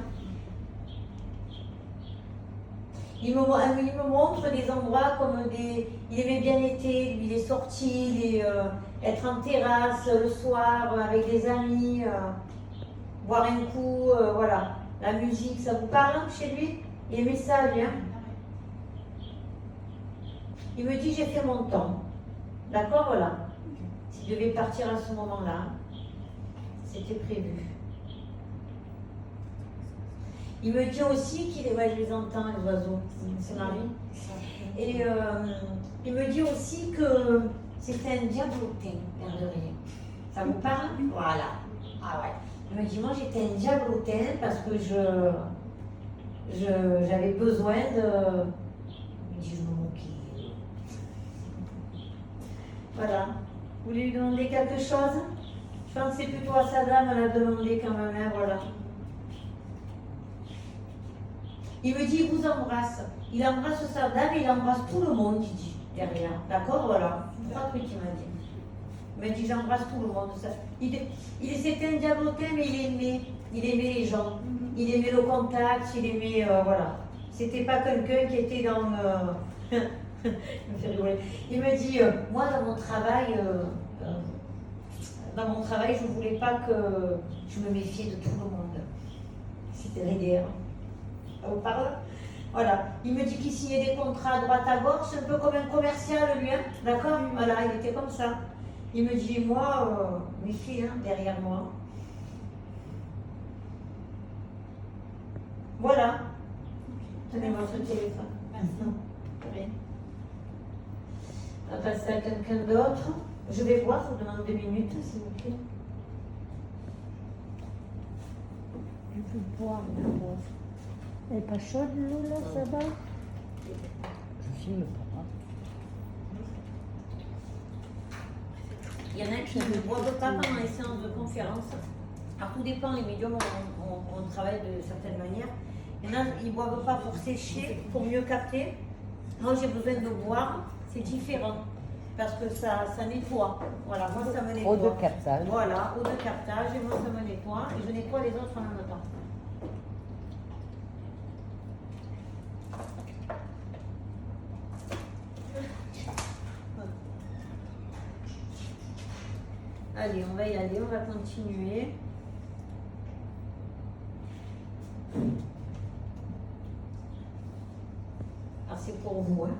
Il me montre des endroits comme des... Il aimait bien l'été, lui, il est sorti, être en terrasse le soir avec des amis, boire un coup, voilà. La musique, ça vous parle chez lui? Il aimait ça, lui, hein? Il me dit, j'ai fait mon temps. D'accord, voilà. S'il devait partir à ce moment-là, c'était prévu. Il me dit aussi qu'il est... Ouais, je les entends, les oiseaux, c'est Marie. Et il me dit aussi que c'était un diablotin, l'air de rien. Ça vous parle? Voilà. Ah ouais. Il me dit, moi j'étais un diablotin parce que j'avais besoin de... Il me dit, je me moquais. Voilà. Vous voulez lui demander quelque chose? Je pense que c'est plutôt à sa dame, elle a demandé quand même, hein, voilà. Il me dit, il vous embrasse. Il embrasse sa dame et il embrasse tout le monde, il dit, derrière. D'accord, voilà. Trois trucs qu'il m'a dit. Il m'a dit, j'embrasse tout le monde. C'était un diablotin, mais il aimait les gens. Il aimait le contact, il aimait, voilà. C'était pas quelqu'un qui était dans... il me fait rigoler. Il me dit, moi, dans mon travail, je ne voulais pas que je me méfiais de tout le monde. C'était l'idée. Ça vous parle? Voilà. Il me dit qu'il signait des contrats à droite à gauche, un peu comme un commercial, lui, hein? D'accord? Voilà, il était comme ça. Il me dit, moi, mes filles, hein, derrière moi. Voilà. Tenez votre téléphone. Merci. On va passer à quelqu'un d'autre. Je vais voir, je vous demande 2 minutes, s'il vous plaît. Je peux boire d'abord. Elle n'est pas chaude, l'eau, là, ça va? Je filme pas. Il y en a qui ne boivent pas pendant les séances de conférence. Alors tout dépend, les médiums, on travaille de certaines manières. Il y en a, ils ne boivent pas pour sécher, pour mieux capter. Moi, j'ai besoin de boire, c'est différent. Parce que ça nettoie. Voilà, moi, ça me nettoie. Eau de captage. Voilà, eau de captage, et moi, ça me nettoie. Et je nettoie les autres en même temps. Allez, on va y aller, on va continuer. Alors c'est pour vous, hein.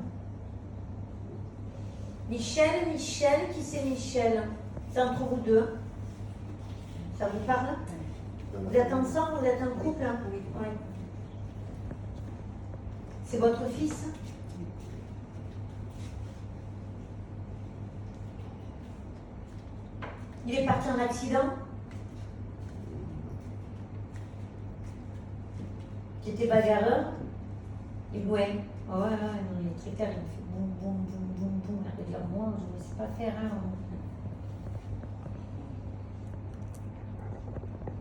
Michel, qui c'est Michel? C'est entre vous deux. Ça vous parle? Vous êtes ensemble, vous êtes un couple, hein? Oui. Ouais. C'est votre fils? Il est parti en accident? Il était bagarreur? Il ouais. Oh, ouais, non, il est très calme. Il fait boum, boum, boum, boum, boum. Il va dire, moi, je ne sais pas faire. Hein.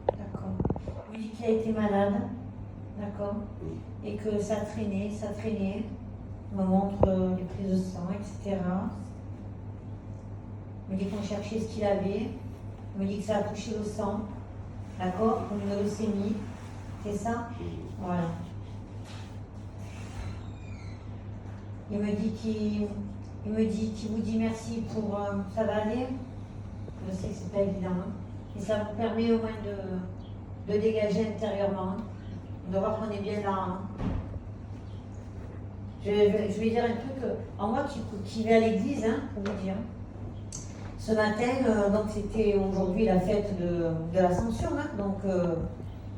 D'accord. Il dit qu'il a été malade. D'accord. Et que ça traînait. Il me montre les prises de sang, etc. Il me dit qu'on cherchait ce qu'il avait. Il me dit que ça a touché le sang. D'accord? Une leucémie. C'est ça? Voilà. Il me dit qu'il vous dit merci pour ça va aller. Je sais que c'est pas évident. Hein. Et ça vous permet au moins de dégager intérieurement. De voir qu'on est bien là. Hein. Je vais dire un truc. En moi qui vais à l'église, hein, pour vous dire. Ce matin, donc c'était aujourd'hui la fête de l'Ascension, hein, donc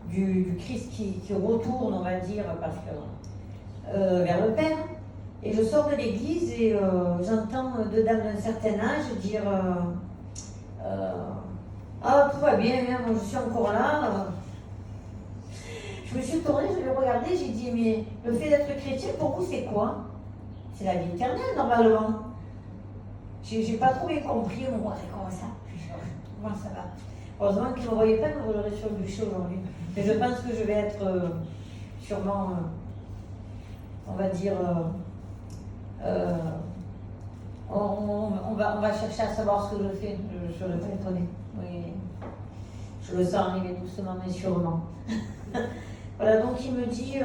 du Christ qui retourne, on va dire, parce que, vers le Père. Et je sors de l'église et j'entends deux dames d'un certain âge dire ah, tout va bien, hein, moi je suis encore là. Je me suis tournée, je l'ai regardé, j'ai dit mais le fait d'être chrétien, pour vous, c'est quoi? C'est la vie éternelle, normalement. J'ai pas trop bien compris, on voit comment ça? Comment ça va? Heureusement qu'ils ne me voyaient pas, mais j'aurais sur le bûcher aujourd'hui. Mais je pense que je vais être sûrement, on va dire, on va chercher à savoir ce que je fais. Je le fais étonner. Oui. Je le sens arriver doucement, mais sûrement. Voilà, donc il me dit,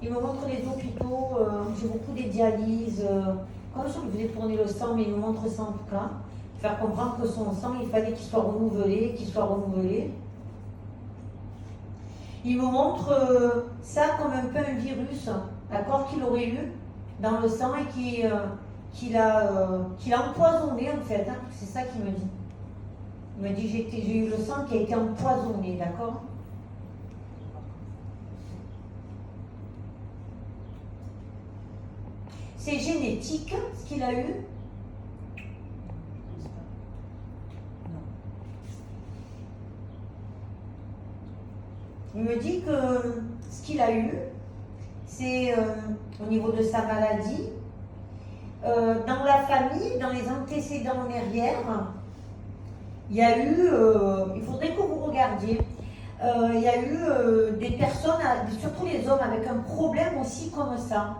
il me montre les hôpitaux, j'ai beaucoup des dialyses. Comme je voulais tourner le sang, mais il me montre ça en tout cas. Faire comprendre que son sang, il fallait qu'il soit renouvelé, Il me montre ça comme un peu un virus, d'accord, qu'il aurait eu dans le sang et qu'il a empoisonné en fait. Hein. C'est ça qu'il me dit. Il me dit j'ai eu le sang qui a été empoisonné, d'accord? C'est génétique ce qu'il a eu. Il me dit que ce qu'il a eu, c'est au niveau de sa maladie, dans la famille, dans les antécédents en arrière, il y a eu, il faudrait que vous regardiez, il y a eu des personnes, surtout les hommes, avec un problème aussi comme ça,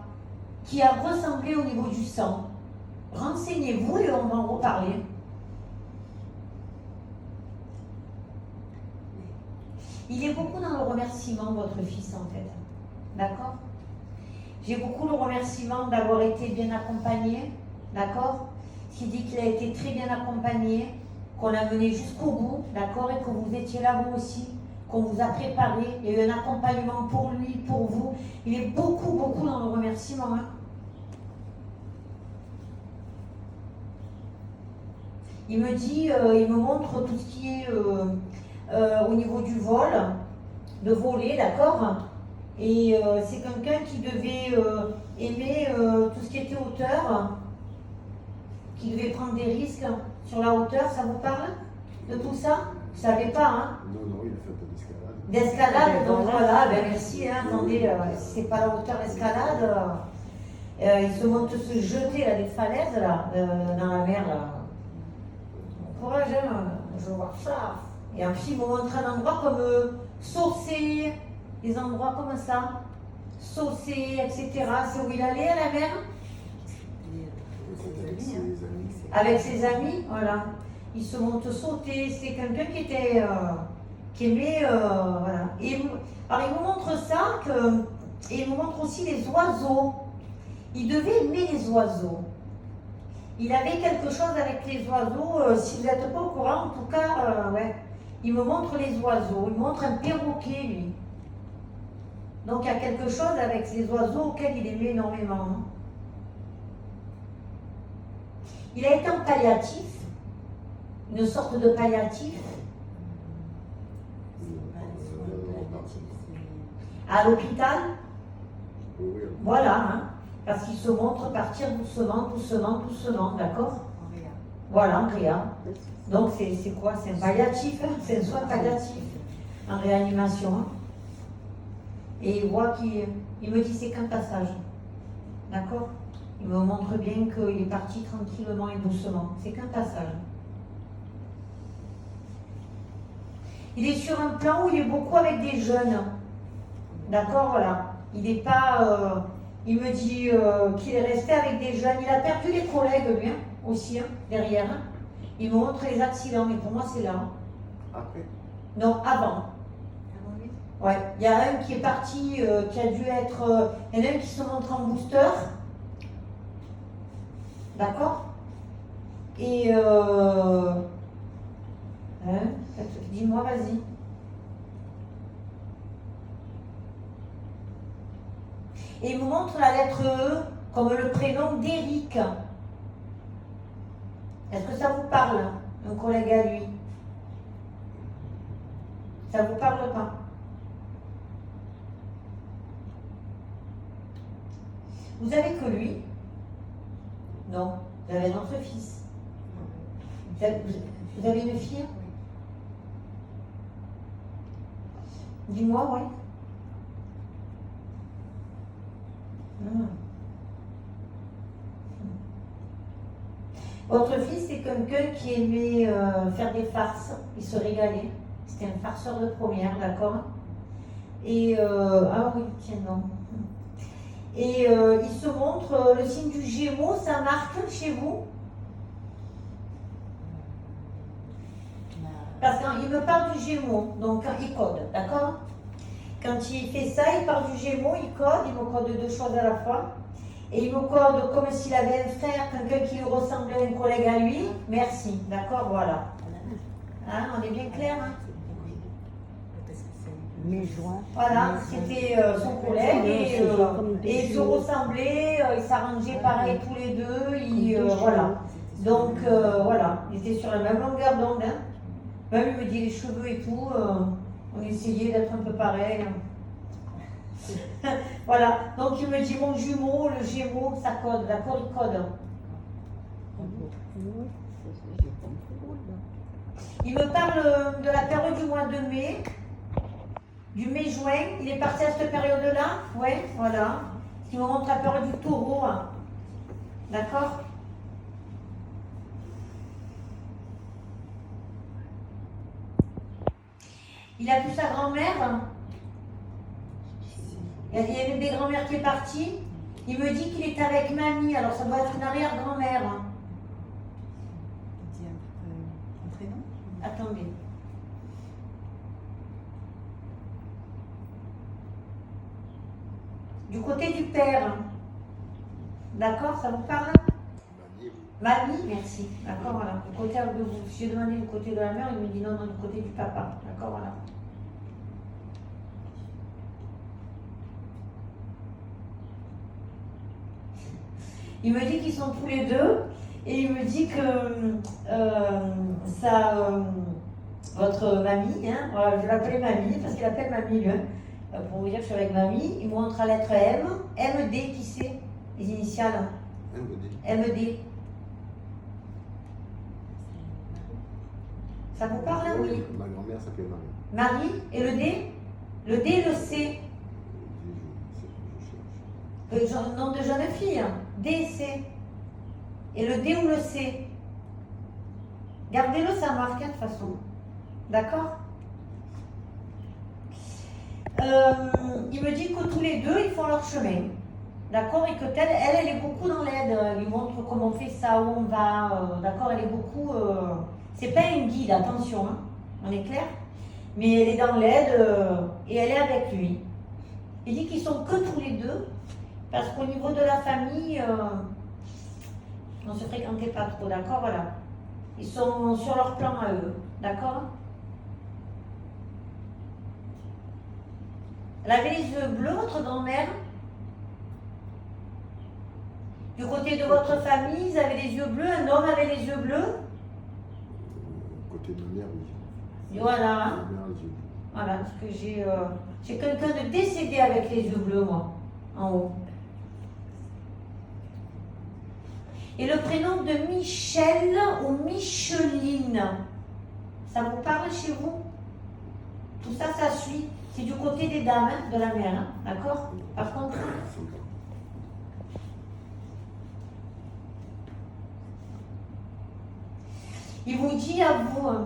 qui a ressemblé au niveau du sang. Renseignez-vous et on va en reparler. Il est beaucoup dans le remerciement, votre fils, en fait. D'accord? J'ai beaucoup le remerciement d'avoir été bien accompagné. D'accord? Qui dit qu'il a été très bien accompagné, qu'on l'a mené jusqu'au bout. D'accord? Et que vous étiez là, vous aussi. Qu'on vous a préparé. Il y a eu un accompagnement pour lui, pour vous. Il est beaucoup, beaucoup dans le remerciement. Hein? Il me dit, il me montre tout ce qui est au niveau du vol, de voler, d'accord? Et c'est quelqu'un qui devait aimer tout ce qui était hauteur, qui devait prendre des risques sur la hauteur. Ça vous parle de tout ça? Vous ne savez pas, hein? Non, il a fait un peu d'escalade. D'escalade, donc voilà, ben merci, hein, attendez, c'est pas la hauteur d'escalade. Il se monte se jeter là, des falaises là, dans la mer. Là. Courage, hein, je vois ça. Et puis il me montre un endroit comme Saucé, des endroits comme ça, Saucé, etc. C'est où il allait à la mer? Avec ses amis, voilà. Il se monte sauter, c'est quelqu'un qui aimait, voilà. Alors il me montre ça, et il me montre aussi les oiseaux. Il devait aimer les oiseaux. Il avait quelque chose avec les oiseaux, si vous n'êtes pas au courant, en tout cas, ouais. Il me montre les oiseaux, il me montre un perroquet, lui. Donc il y a quelque chose avec les oiseaux auxquels il aimait énormément. Il a été en palliatif, une sorte de palliatif. À l'hôpital. Voilà, hein, parce qu'il se montre partir doucement, d'accord? Voilà, en réa. Donc c'est quoi? C'est un palliatif, hein, c'est un soin palliatif en réanimation. Hein. Et il voit il me dit c'est qu'un passage, d'accord? Il me montre bien qu'il est parti tranquillement et doucement. C'est qu'un passage. Il est sur un plan où il est beaucoup avec des jeunes. D'accord, voilà. Il n'est pas... il me dit qu'il est resté avec des jeunes. Il a perdu les collègues, lui, hein, aussi, hein, derrière. Hein. Il me montre les accidents, mais pour moi c'est là. Après. Non, avant. Avant lui. Ouais, il y a un qui est parti, qui a dû être. Il y en a un qui se montre en booster. D'accord. Et. Dis-moi, vas-y. Et il me montre la lettre E comme le prénom d'Éric. Est-ce que ça vous parle, un collègue à lui? Ça vous parle pas? Vous avez que lui? Non, vous avez un autre fils. Vous avez une fille? Dis-moi, ouais. Votre fils, c'est quelqu'un qui aimait faire des farces. Il se régalait. C'était un farceur de première, d'accord? Et ah oui, tiens, non. Et il se montre le signe du Gémeaux, ça marque chez vous? Parce qu'il me parle du Gémeaux, donc il code, d'accord? Quand il fait ça, il parle du Gémeaux, il me code deux choses à la fois. Et il me code comme s'il avait un frère, quelqu'un qui lui ressemblait à un collègue à lui. Merci, d'accord, voilà. Hein, on est bien clair, hein? Mai-juin. Voilà, c'était son collègue et ils se ressemblaient, ils s'arrangeaient pareil tous les deux, voilà. Donc voilà, ils étaient sur la même longueur d'onde. Hein. Même il me dit les cheveux et tout, on essayait d'être un peu pareil. Voilà, donc il me dit mon jumeau, le Gémeaux, ça code, d'accord, il code. Il me parle de la période du mois de mai. Du mai-juin, il est parti à cette période-là? Ouais, voilà. Il me montre la période du taureau. Hein. D'accord? Il a vu sa grand-mère. Il y a une des grand-mères qui est partie. Il me dit qu'il est avec mamie, alors ça doit être une arrière-grand-mère. Il dit un prénom. Attendez. Du côté du père. D'accord, ça vous parle? Mamie, merci. D'accord, voilà. Du côté de vous. Si j'ai demandé du côté de la mère, il me dit non, non, du côté du papa. D'accord, voilà. Il me dit qu'ils sont tous les deux et il me dit que votre mamie, hein, voilà, je l'appelais mamie parce qu'il appelle mamie lui. Pour vous dire que je suis avec mamie, il me montre la lettre M, MD, qui c'est? Les initiales? MD. Ça vous parle, hein, oui? Ma grand-mère s'appelait Marie. Marie, et le D? Le D et le C. Le nom de jeune fille, hein. D et C. Et le D ou le C? Gardez-le, ça marque, hein, de toute façon. D'accord? Il me dit que tous les deux, ils font leur chemin. D'accord? Et que elle est beaucoup dans l'aide. Elle lui montre comment on fait ça, où on va. D'accord? Elle est beaucoup. C'est pas un guide, attention, hein, on est clair? Mais elle est dans l'aide et elle est avec lui. Il dit qu'ils sont que tous les deux, parce qu'au niveau de la famille, on ne se fréquentait pas trop, d'accord? Voilà. Ils sont sur leur plan à eux, d'accord? Elle avait les yeux bleus, votre grand-mère? Du côté de votre famille, ils avaient les yeux bleus, un homme avait les yeux bleus? Côté de ma mère, oui. Voilà. Ma mère, les yeux bleus. Voilà, parce que j'ai quelqu'un de décédé avec les yeux bleus, moi, en haut. Et le prénom de Michel ou Micheline, ça vous parle chez vous? Tout ça, ça suit. C'est du côté des dames, hein, de la mère, hein, d'accord? Par contre, il vous dit à vous, hein,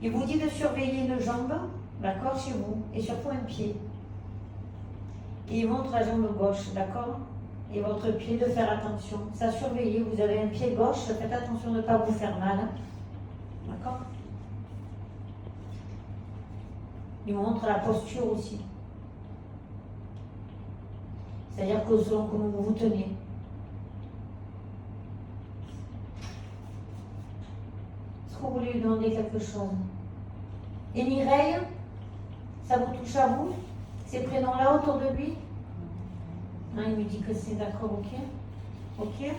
il vous dit de surveiller une jambe, d'accord, chez vous, et surtout un pied. Et il montre la jambe gauche, d'accord? Et votre pied, de faire attention. Ça surveiller, vous avez un pied gauche, faites attention de ne pas vous faire mal. D'accord? Il me montre la posture aussi. C'est-à-dire que selon comment vous vous tenez. Est-ce que vous voulez lui demander quelque chose? Et Mireille, ça vous touche à vous? Ces prénoms-là autour de lui? Non, il me dit que c'est d'accord, ok? Ok?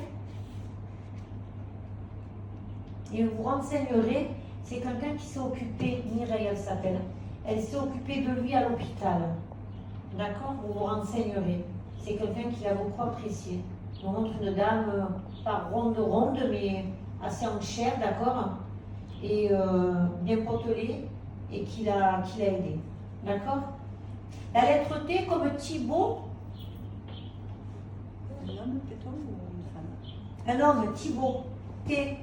Et vous renseignerez, c'est quelqu'un qui s'est occupé, Mireille elle s'appelle, elle s'est occupée de lui à l'hôpital. D'accord? Vous vous renseignerez. C'est quelqu'un qui l'a beaucoup apprécié. On montre une dame, pas ronde, mais assez en chair, d'accord? Et bien potelée, et qui l'a aidé. D'accord? La lettre T comme Thibaut. Un homme plutôt ou une femme? Un homme, Thibaut. T.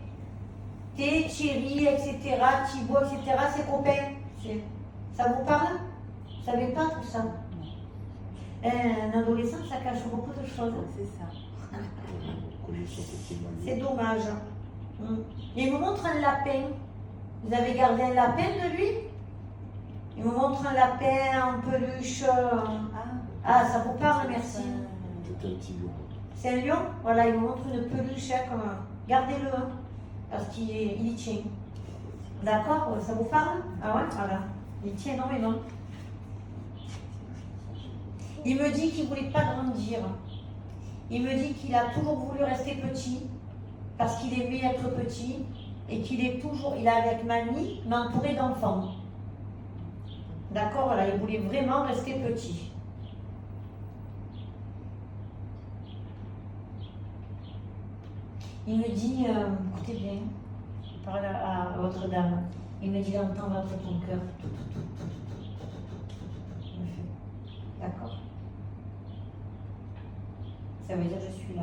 T, Thierry, etc. Thibaut, etc. Ses copains. Ça vous parle? Vous ne savez pas tout ça? Un adolescent, ça cache beaucoup de choses. C'est ça. C'est dommage. Il me montre un lapin. Vous avez gardé un lapin de lui? Il me montre un lapin en peluche. Ah, ça vous parle, merci. C'était un petit lion. C'est un lion? Voilà, il me montre une peluche. Gardez-le, hein, parce qu'il y tient. D'accord? Ça vous parle? Ah ouais, voilà. Il tient énormément. Il me dit qu'il ne voulait pas grandir. Il me dit qu'il a toujours voulu rester petit, parce qu'il aimait être petit, et qu'il est toujours, il est avec mamie, mais entouré d'enfants. D'accord, voilà, il voulait vraiment rester petit. Il me dit, écoutez bien, je parle à votre dame, il me dit d'entendre battre ton cœur. Il me fait, d'accord. Ça veut dire je suis là,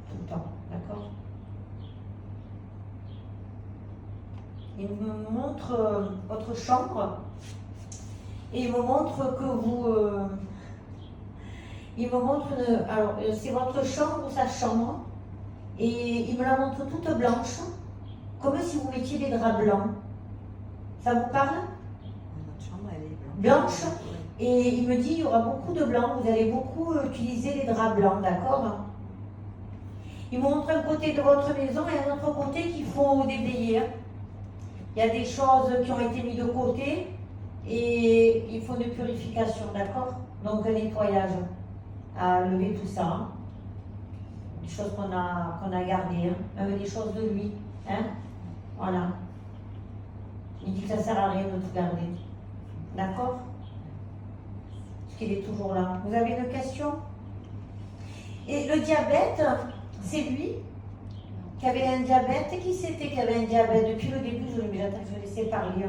tout le temps, d'accord? Il me montre votre chambre et il me montre que vous... il me montre alors, c'est votre chambre ou sa chambre et il me la montre toute blanche, comme si vous mettiez des draps blancs. Ça vous parle? Notre chambre, elle est Blanche. Et il me dit, il y aura beaucoup de blanc, vous allez beaucoup utiliser les draps blancs, d'accord? Il me montre un côté de votre maison et un autre côté qu'il faut déblayer. Il y a des choses qui ont été mises de côté et il faut une purification, d'accord? Donc un nettoyage, à lever tout ça. Hein? Des choses qu'on a gardées, hein? Même des choses de lui. Hein? Voilà. Il dit que ça ne sert à rien de tout garder. D'accord? Qu'il est toujours là. Vous avez une question? Et le diabète, c'est lui qui avait un diabète. Qui c'était qui avait un diabète? Depuis le début, je le laissais parler.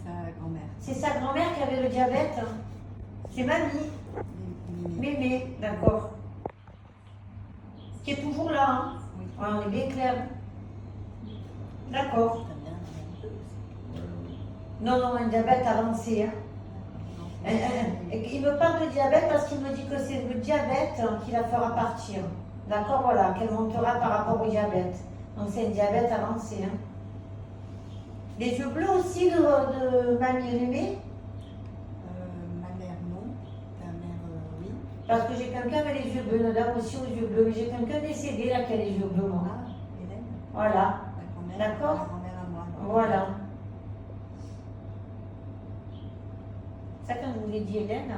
sa grand-mère. C'est sa grand-mère qui avait le diabète. C'est mamie. Mémé, d'accord. Qui est toujours là. Hein? Oui. On est bien clair. D'accord. Non, un diabète avancé. Hein? Il me parle de diabète parce qu'il me dit que c'est le diabète qui la fera partir. D'accord, voilà, qu'elle montera par rapport au diabète. Donc c'est un diabète avancé. Hein. Les yeux bleus aussi de mamie Mémé? Ma mère, non. Ta mère, oui. Parce que j'ai quelqu'un avec les yeux bleus, une dame aussi aux yeux bleus. Mais j'ai quelqu'un décédé là qui a les yeux bleus, moi. Ah, Hélène. Voilà, Ma grand-mère. d'accord. Ma grand-mère à moi. Voilà. Ça, quand je vous ai dit Hélène,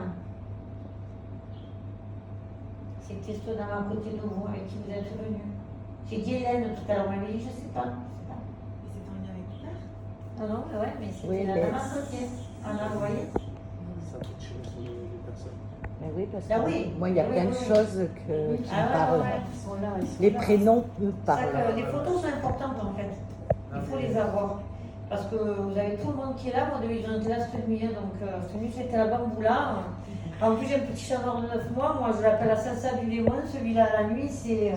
c'était ceux dans à côté de vous avec qui vous êtes venus. J'ai dit Hélène tout à l'heure, mais je ne sais pas. Et c'est en lien avec ton père? Non, ouais, mais c'était Oui, la mais- dame à côté. Ah, vous voyez? Ça peut tirer sur les personnes. Mais oui, parce que Ah oui. moi, il y a Oui, plein de oui, oui. choses qui Ah me ouais, parlent. ouais. Ils sont là, ils sont Les là. prénoms me C'est ça parlent. que les photos sont importantes en fait. Il faut les avoir. Parce que vous avez tout le monde qui est là. Moi, ils ont été là cette nuit. Donc, cette nuit, c'était la bamboula. En plus, j'ai un petit chat noir de 9 mois. Moi, je l'appelle la salsa du Léon. Celui-là, la nuit, c'est.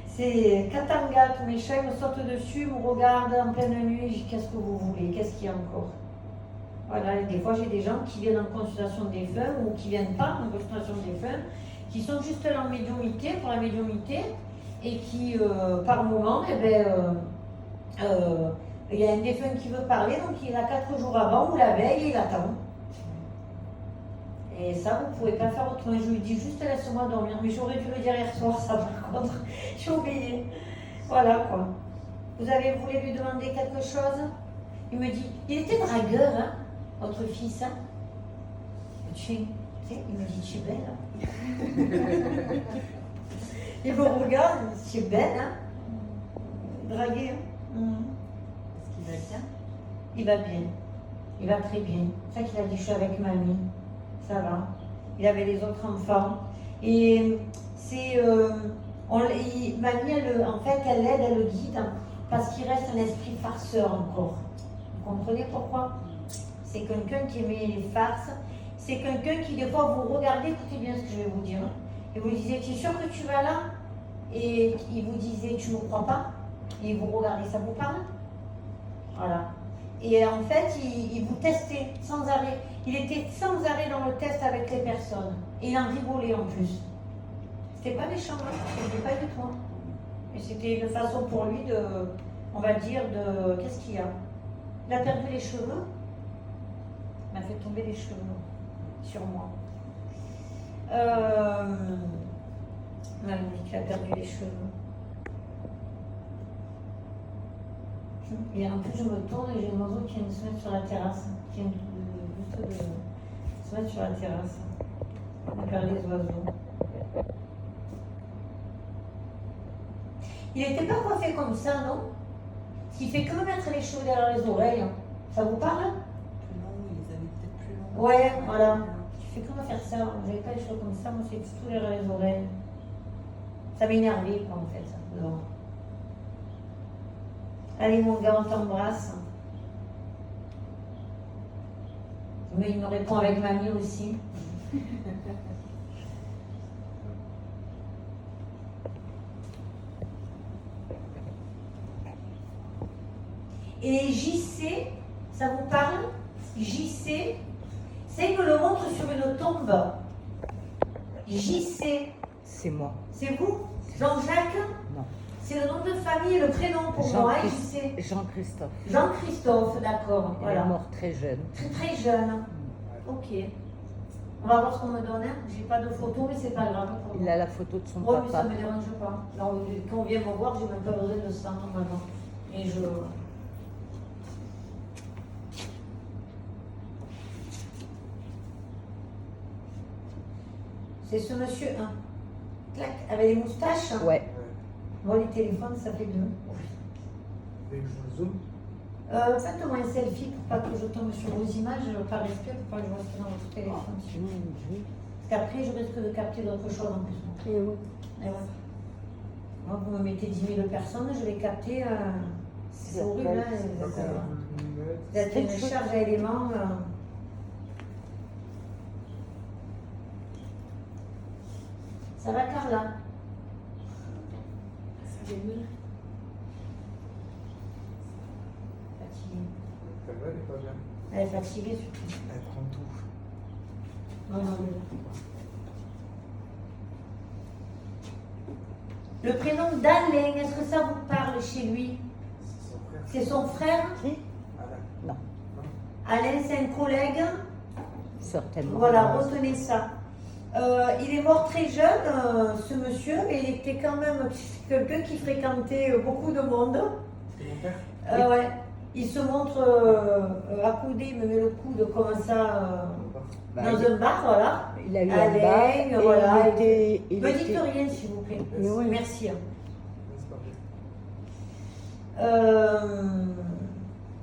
C'est Katanga. Tous mes chats ils me sautent dessus, me regardent en pleine nuit. Je dis, qu'est-ce que vous voulez? Qu'est-ce qu'il y a encore? Voilà, et des fois, j'ai des gens qui viennent en consultation des défunts ou qui ne viennent pas en consultation des défunts, qui sont juste là en médiumnité, pour la médiumnité, et qui, par moment, Il y a un défunt qui veut parler, donc il a 4 jours avant ou la veille, il attend. Et ça, vous ne pouvez pas faire autrement. Je lui dis juste laisse-moi dormir. Mais j'aurais dû le dire hier soir, ça par contre. J'ai oublié. Voilà quoi. Vous voulu lui demander quelque chose? Il me dit, il était dragueur, hein, votre fils. Hein? Il me dit, tu es belle. Hein? Il me regarde, il me dit, tu es belle. Hein? Dragué. Hein? Est-ce qu'il va bien? Il va bien. Il va très bien. C'est ça qu'il a dit, je suis avec mamie. Ça va. Il avait les autres enfants. Et c'est. Mamie, en fait, elle l'aide, elle le guide, parce qu'il reste un esprit farceur encore. Vous comprenez pourquoi? C'est quelqu'un qui aimait les farces. C'est quelqu'un qui, des fois, vous regardez, écoutez bien ce que je vais vous dire. Et vous lui disiez, tu es sûr que tu vas là? Et il vous disait, tu ne me crois pas? Et vous regardez, ça vous parle? Voilà. Et en fait, il vous testait sans arrêt. Il était sans arrêt dans le test avec les personnes. Et il en rigolait en plus. C'était pas méchant, hein. C'était pas du tout. Hein. Mais c'était une façon pour lui de, on va dire, de... Qu'est-ce qu'il y a? Il a perdu les cheveux. Il m'a fait tomber les cheveux sur moi. Il m'a dit qu'il a perdu les cheveux. Et en plus, je me tourne et j'ai un oiseau qui vient de se mettre sur la terrasse. Qui vient juste de se mettre sur la terrasse. On a perdu les oiseaux. Il n'était pas coiffé comme ça, non? Il fait que mettre les cheveux derrière les oreilles. Ça vous parle? Plus long, il les avait peut-être plus longs. Ouais, voilà. Tu fais comment faire ça? Vous n'avez pas les cheveux comme ça, moi c'est tout derrière les oreilles. Ça m'énervait, quoi, en fait. Ça. Non. Allez, mon gars, on t'embrasse. Mais il me répond avec mamie aussi. Et JC, ça vous parle? JC, c'est il me le montre sur une tombe. JC, C'est moi. c'est vous? Jean-Jacques? Non. C'est le nom de famille et le prénom pour moi, hein, JC. Jean-Christophe. Jean-Christophe, d'accord. Il est Voilà. mort très jeune. Très très jeune. Ok. On va voir ce qu'on me donne. Hein. J'ai pas de photo, mais c'est pas grave. Pour Il moi. a la photo de son Oui, mais ça papa. me dérange pas. Non, quand on vient me voir, j'ai même pas besoin de ça normalement. Et je. C'est ce monsieur, hein. Clac, avec les moustaches. Hein. Ouais. Bon, les téléphones, ça fait deux. Dès que je zoome, Faites-moi un selfie pour pas que je tombe sur vos images, par respect, pour pas que je reste dans votre téléphone. Parce qu'après, je risque de capter d'autres choses en plus. Et oui. Et ouais. Moi, vous me mettez 10 000 personnes, je vais capter. C'est horrible, hein. Vous êtes une charge à éléments. Ça va, Carla? Ça va mieux. Fatiguée. ça va, elle est pas bien. Elle est fatiguée surtout. Elle prend tout. Non, non, non. Le prénom d'Alain, est-ce que ça vous parle chez lui? C'est son frère. C'est son frère? Qui? Alain. Non. Alain, c'est un collègue? Certainement. Voilà, retenez ça. Il est mort très jeune, ce monsieur, mais il était quand même quelqu'un qui fréquentait beaucoup de monde. C'est mon père. Ouais. Il se montre accoudé, il me met le coude comme ça Bah, dans un bar, voilà. il a eu Alain, un bar et voilà. il Ne dites était- rien, s'il vous plaît. Mais oui. Merci. C'est pas bien.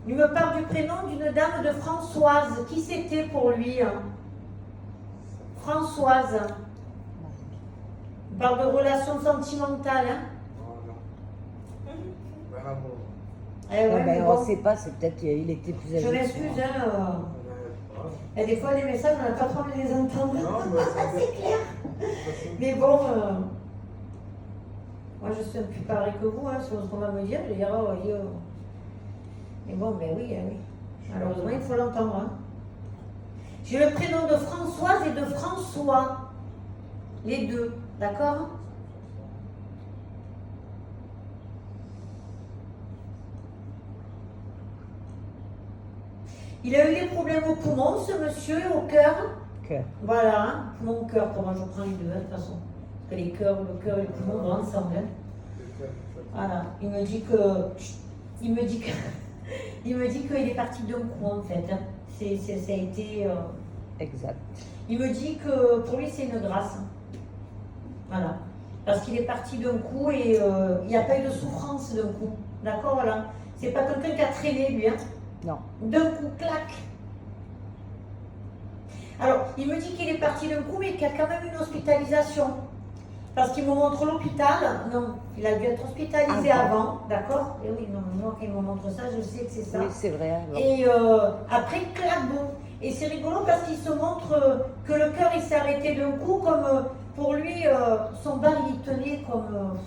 Il me parle du prénom d'une dame de Françoise. Qui c'était pour lui? Françoise. Il parle de relations sentimentales. Hein. Oh non. Voilà, bon. Eh ouais, Ouais, mais ben, bon, on ne sait pas, c'est peut-être qu'il était plus âgé. je que m'excuse. moi. Hein, Et des fois, les messages, on n'a pas trop envie de les entendre. Non, mais C'est clair. de toute façon, Mais bon, moi je suis un peu plus pareil que vous, hein, sur ce qu'on va me dire, je vais dire, oh, yo. Mais bon, ben oui, oui. Malheureusement, il faut l'entendre. Hein. J'ai le prénom de Françoise et de François. Les deux, d'accord? Il a eu des problèmes au poumon, ce monsieur, et au cœur. Cœur. Voilà, hein, poumon, cœur, pour moi je prends les deux, hein, de toute façon. Parce que les cœurs, le cœur et le poumon vont ensemble. Hein. Voilà, il me dit que. Il me dit que. Il me dit qu'il est parti d'un coup en fait. Hein. Ça a été. Exact. Il me dit que pour lui c'est une grâce. Hein. Voilà. Parce qu'il est parti d'un coup et il n'y a pas eu de souffrance d'un coup. D'accord, voilà. C'est pas quelqu'un qui a traîné lui. Hein. Non. D'un coup, clac. Alors, il me dit qu'il est parti d'un coup, mais qu'il y a quand même une hospitalisation. Parce qu'il me montre l'hôpital. Non, il a dû être hospitalisé avant, d'accord? Et oui, non, moi, quand il me montre ça, je sais que c'est ça. Oui, c'est vrai. Alors. Et après, clac, bon. Et c'est rigolo parce qu'il se montre que le cœur, il s'est arrêté d'un coup, comme pour lui, son bar, il tenait comme...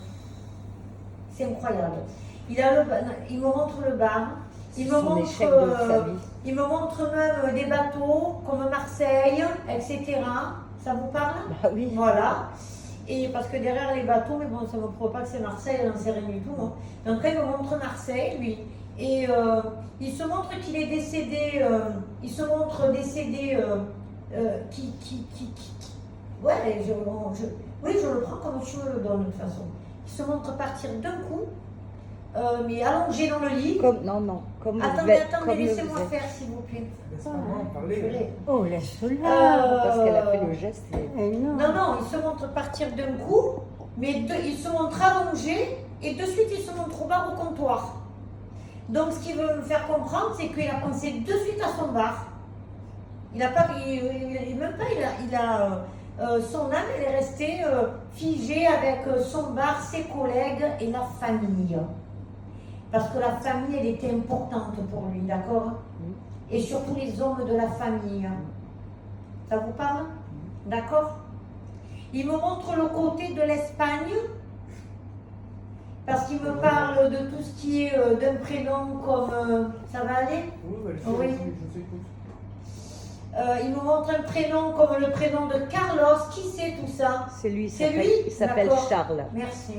c'est incroyable. Il me montre le bar. Il me, Son montre, échec de sa vie. il me montre même des bateaux comme Marseille, etc. Ça vous parle? Ah oui. Voilà. Et parce que derrière les bateaux, mais bon, ça ne me prouve pas que c'est Marseille, elle n'en sait rien du tout. Hein. Donc là, il me montre Marseille, lui. Et il se montre qu'il est décédé, il se montre décédé, ouais, oui, je le prends comme tu me le donnes de toute façon. Il se montre partir d'un coup, mais allongé dans le lit. Non, comme vous Attendez, êtes- attendez, comme laissez-moi vous êtes. faire s'il vous plaît. Laisse-moi parler. Purée. Oh, laisse-le. Parce qu'elle a fait le geste. Eh non. Non, non, il se montre partir d'un coup, mais il se montre allongé et de suite il se montre au bar au comptoir. Donc ce qu'il veut me faire comprendre, c'est qu'il a pensé de suite à son bar. Il n'a pas, même pas, son âme elle est restée figée avec son bar, ses collègues et la famille. Parce que la famille elle était importante pour lui, d'accord? Et surtout les hommes de la famille. Ça vous parle? D'accord? Il me montre le côté de l'Espagne, parce qu'il me parle de tout ce qui est d'un prénom comme... ça va aller? Oui. Je t'écoute. Il me montre un prénom comme le prénom de Carlos. Qui c'est tout ça? C'est lui. C'est lui? Il s'appelle D'accord. Charles. Merci.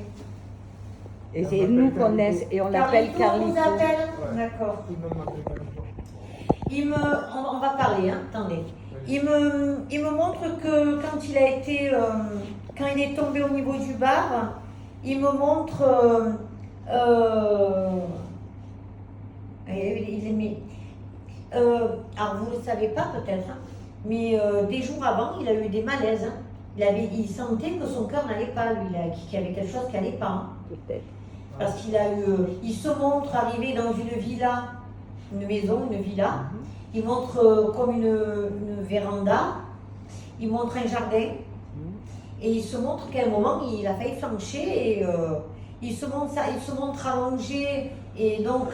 Et On c'est l'appelle nous Carlito. connaissons et on l'appelle On Carlito. vous appelle? Ouais. D'accord. Tout le monde m'appelle Carlito. On va parler, hein. Attendez. Il me montre que quand il a été, quand il est tombé au niveau du bar, il me montre, il est mis, alors vous ne le savez pas peut-être, hein, mais des jours avant, il a eu des malaises. Hein. Il sentait que son cœur n'allait pas, lui, qu'il y avait quelque chose qui n'allait pas. Hein. Peut-être. Parce qu'il a eu, il se montre arrivé dans une villa, une maison, une villa. Il montre comme une véranda. Il montre un jardin. Et il se montre qu'à un moment, il a failli flancher et il se montre allongé. Et donc,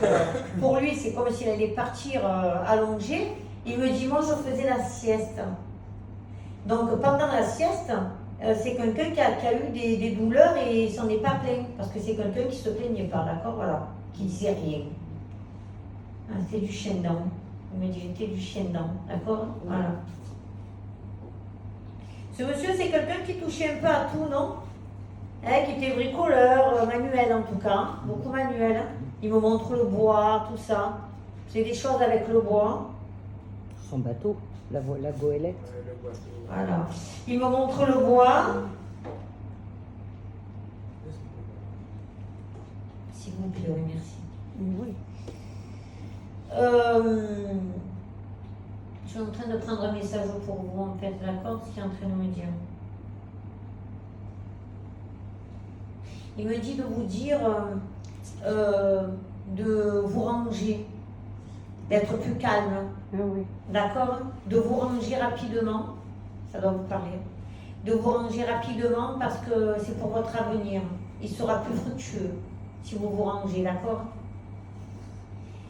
pour lui, c'est comme s'il allait partir allongé. Il me dit, moi, je faisais la sieste. Donc, pendant la sieste, c'est quelqu'un qui a eu des douleurs et il s'en est pas plaint. Parce que c'est quelqu'un qui se plaignait pas, d'accord? Voilà. Qui disait rien. Ah, c'était du chien dent. Il me dit, j'étais du chien dent, d'accord? Voilà. Ce monsieur, c'est quelqu'un qui touchait un peu à tout, non? Qui était bricoleur, manuel en tout cas, beaucoup manuel. Il me montre le bois, tout ça. C'est des choses avec le bois. Son bateau, la goélette. Voilà. Il me montre le bois. S'il vous plaît, oui, merci. Oui. Je suis en train de prendre un message pour vous, en fait, d'accord? Ce qu'il est en train de me dire. Il me dit de vous dire de vous ranger, d'être plus calme, Ah oui. d'accord? De vous ranger rapidement, ça doit vous parler. De vous ranger rapidement parce que c'est pour votre avenir. Il sera plus fructueux si vous vous rangez, d'accord?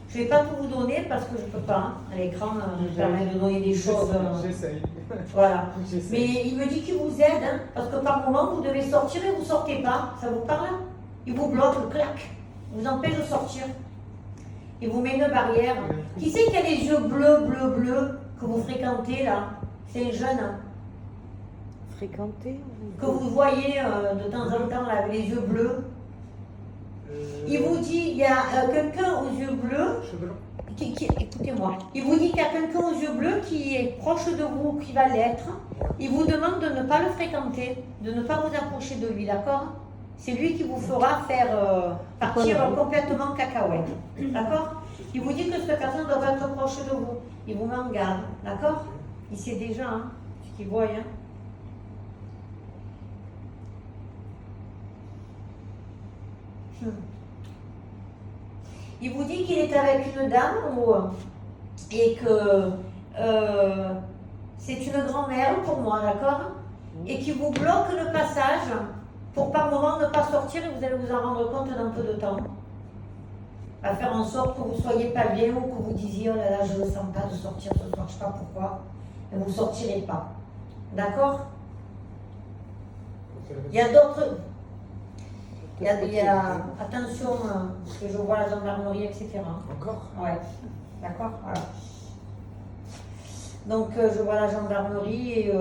Je ne vais pas tout vous donner parce que je ne peux pas. Hein. À l'écran, me permet de donner des choses. J'essaye. Voilà. J'essaye. Mais il me dit qu'il vous aide, hein, parce que par moment, vous devez sortir et vous ne sortez pas. Ça vous parle? Il vous bloque, clac. Il vous empêche de sortir. Il vous met une barrière. Qui c'est qui a les yeux bleus que vous fréquentez là? C'est un jeune hein, Fréquenté que vous voyez de temps en temps là, avec les yeux bleus. Il vous dit, il y a quelqu'un aux yeux bleus. Cheveux longs. Écoutez-moi. Il vous dit qu'il y a quelqu'un aux yeux bleus qui est proche de vous, qui va l'être. Il vous demande de ne pas le fréquenter, de ne pas vous approcher de lui, d'accord? C'est lui qui vous fera faire partir complètement cacahuète, d'accord? Il vous dit que cette personne doit être proche de vous. Il vous met en garde, d'accord? Il sait déjà ce qu'il voit. Il vous dit qu'il est avec une dame et que c'est une grand-mère pour moi, d'accord? Et qui vous bloque le passage pour par moment ne pas sortir et vous allez vous en rendre compte dans peu de temps. Va faire en sorte que vous ne soyez pas bien ou que vous disiez oh là là, je ne sens pas de sortir ce soir, je ne sais pas pourquoi. Et vous ne sortirez pas. D'accord? Il y a d'autres. Attention, parce que je vois la gendarmerie, etc. Encore? Ouais, d'accord, voilà. Donc, je vois la gendarmerie et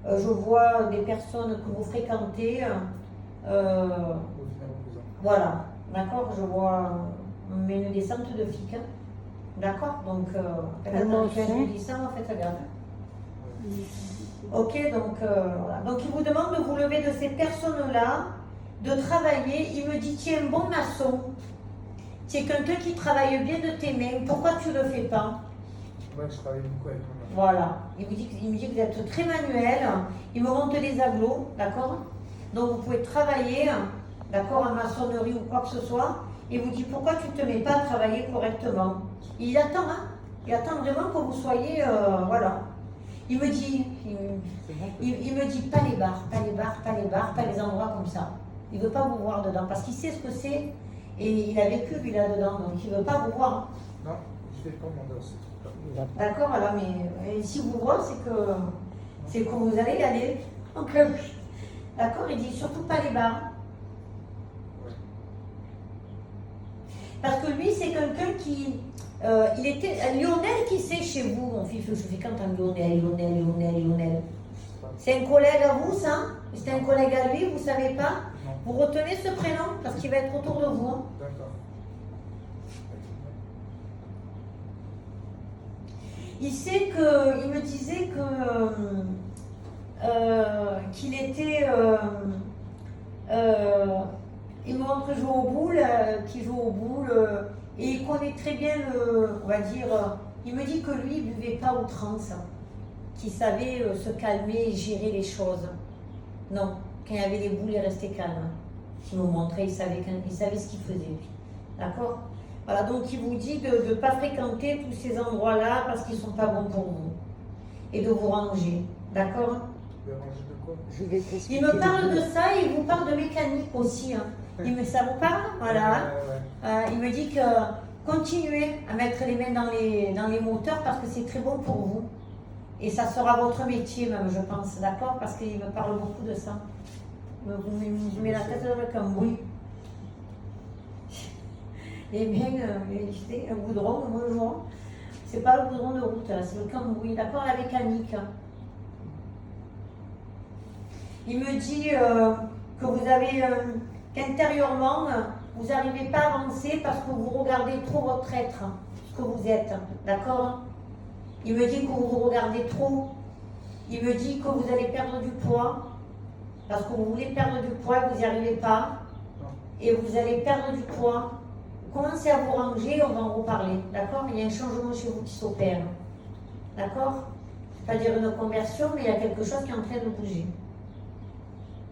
je vois des personnes que vous fréquentez. Voilà, d'accord, je vois une descente de flics. D'accord, donc, faites attention, faites gaffe. Ok, donc, voilà. Donc, il vous demande de vous lever de ces personnes-là, de travailler. Il me dit, tu es un bon maçon, tu es quelqu'un qui travaille bien de tes mains, pourquoi tu ne le fais pas? Moi, je travaille beaucoup avec mon main. Voilà, il me dit que vous êtes très manuel, il me montre les agglos, d'accord? Donc, vous pouvez travailler, d'accord, en maçonnerie ou quoi que ce soit, et il vous dit, pourquoi tu ne te mets pas à travailler correctement? Il attend, il attend vraiment que vous soyez, voilà. Il me dit, il me dit pas les bars, pas les bars, pas les bars, pas les endroits comme ça. Il ne veut pas vous voir dedans parce qu'il sait ce que c'est et il a vécu lui là-dedans, donc il ne veut pas vous voir. Non, je ne fais pas mon dos. D'accord, voilà, mais si vous voit, c'est que vous allez y aller. Donc, d'accord, il dit surtout pas les bars. Ouais. Parce que lui, c'est quelqu'un qui. Il était. Lionel, qui c'est chez vous, mon fils? Je fais quand un Lionel. C'est un collègue à vous, ça? C'est un collègue à lui, vous ne savez pas? Non. Vous retenez ce prénom parce qu'il va être autour de vous. D'accord. Il sait que. Il me disait que. Qu'il était. Il me montre jouer aux boules, qu'il joue aux boules. Et il connaît très bien on va dire. Il me dit que lui, il ne buvait pas outrance. Qu'il savait se calmer et gérer les choses. Non, quand il y avait les boules, il restait calme. Il me montrait, il savait ce qu'il faisait. D'accord? Voilà, donc il vous dit de ne pas fréquenter tous ces endroits-là parce qu'ils ne sont pas bons pour vous. Et de vous ranger. D'accord? De ranger de quoi? Je vais t'expliquer. Il me parle de ça et il vous parle de mécanique aussi. Ça vous parle? Voilà. Ouais. Il me dit que continuez à mettre les mains dans les moteurs parce que c'est très bon pour vous. Et ça sera votre métier même, je pense, d'accord? Parce qu'il me parle beaucoup de ça. Vous met la tête dans le cambouis. Et bien, un goudron, bonjour. C'est pas le goudron de route, c'est le cambouis, d'accord? La mécanique. Il me dit que vous avez, qu'intérieurement, vous n'arrivez pas à avancer parce que vous regardez trop votre être, ce que vous êtes, d'accord? Il me dit que vous vous regardez trop. Il me dit que vous allez perdre du poids parce que vous voulez perdre du poids et vous n'y arrivez pas. Et vous allez perdre du poids. Commencez à vous ranger, on va en reparler, d'accord? Il y a un changement chez vous qui s'opère, d'accord? Je ne vais pas dire une conversion, mais il y a quelque chose qui est en train de bouger.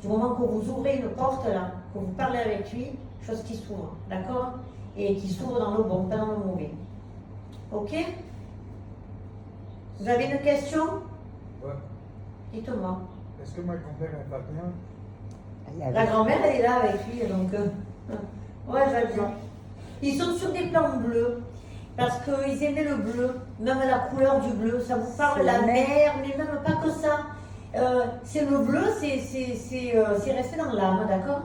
Du moment que vous ouvrez une porte là, que vous parlez avec lui, chose qui s'ouvre, d'accord? Et qui s'ouvre dans le bon, pas dans le mauvais. Ok? Vous avez une question? Ouais. Dites-moi. Est-ce que ma grand-mère, elle va bien? La grand-mère, elle est là avec lui, donc... ouais, je vais bien. Ils sont sur des plans bleus, parce qu'ils aimaient le bleu, même la couleur du bleu. Ça vous parle, la mer, mais même pas que ça. C'est le bleu, c'est resté dans l'âme, d'accord?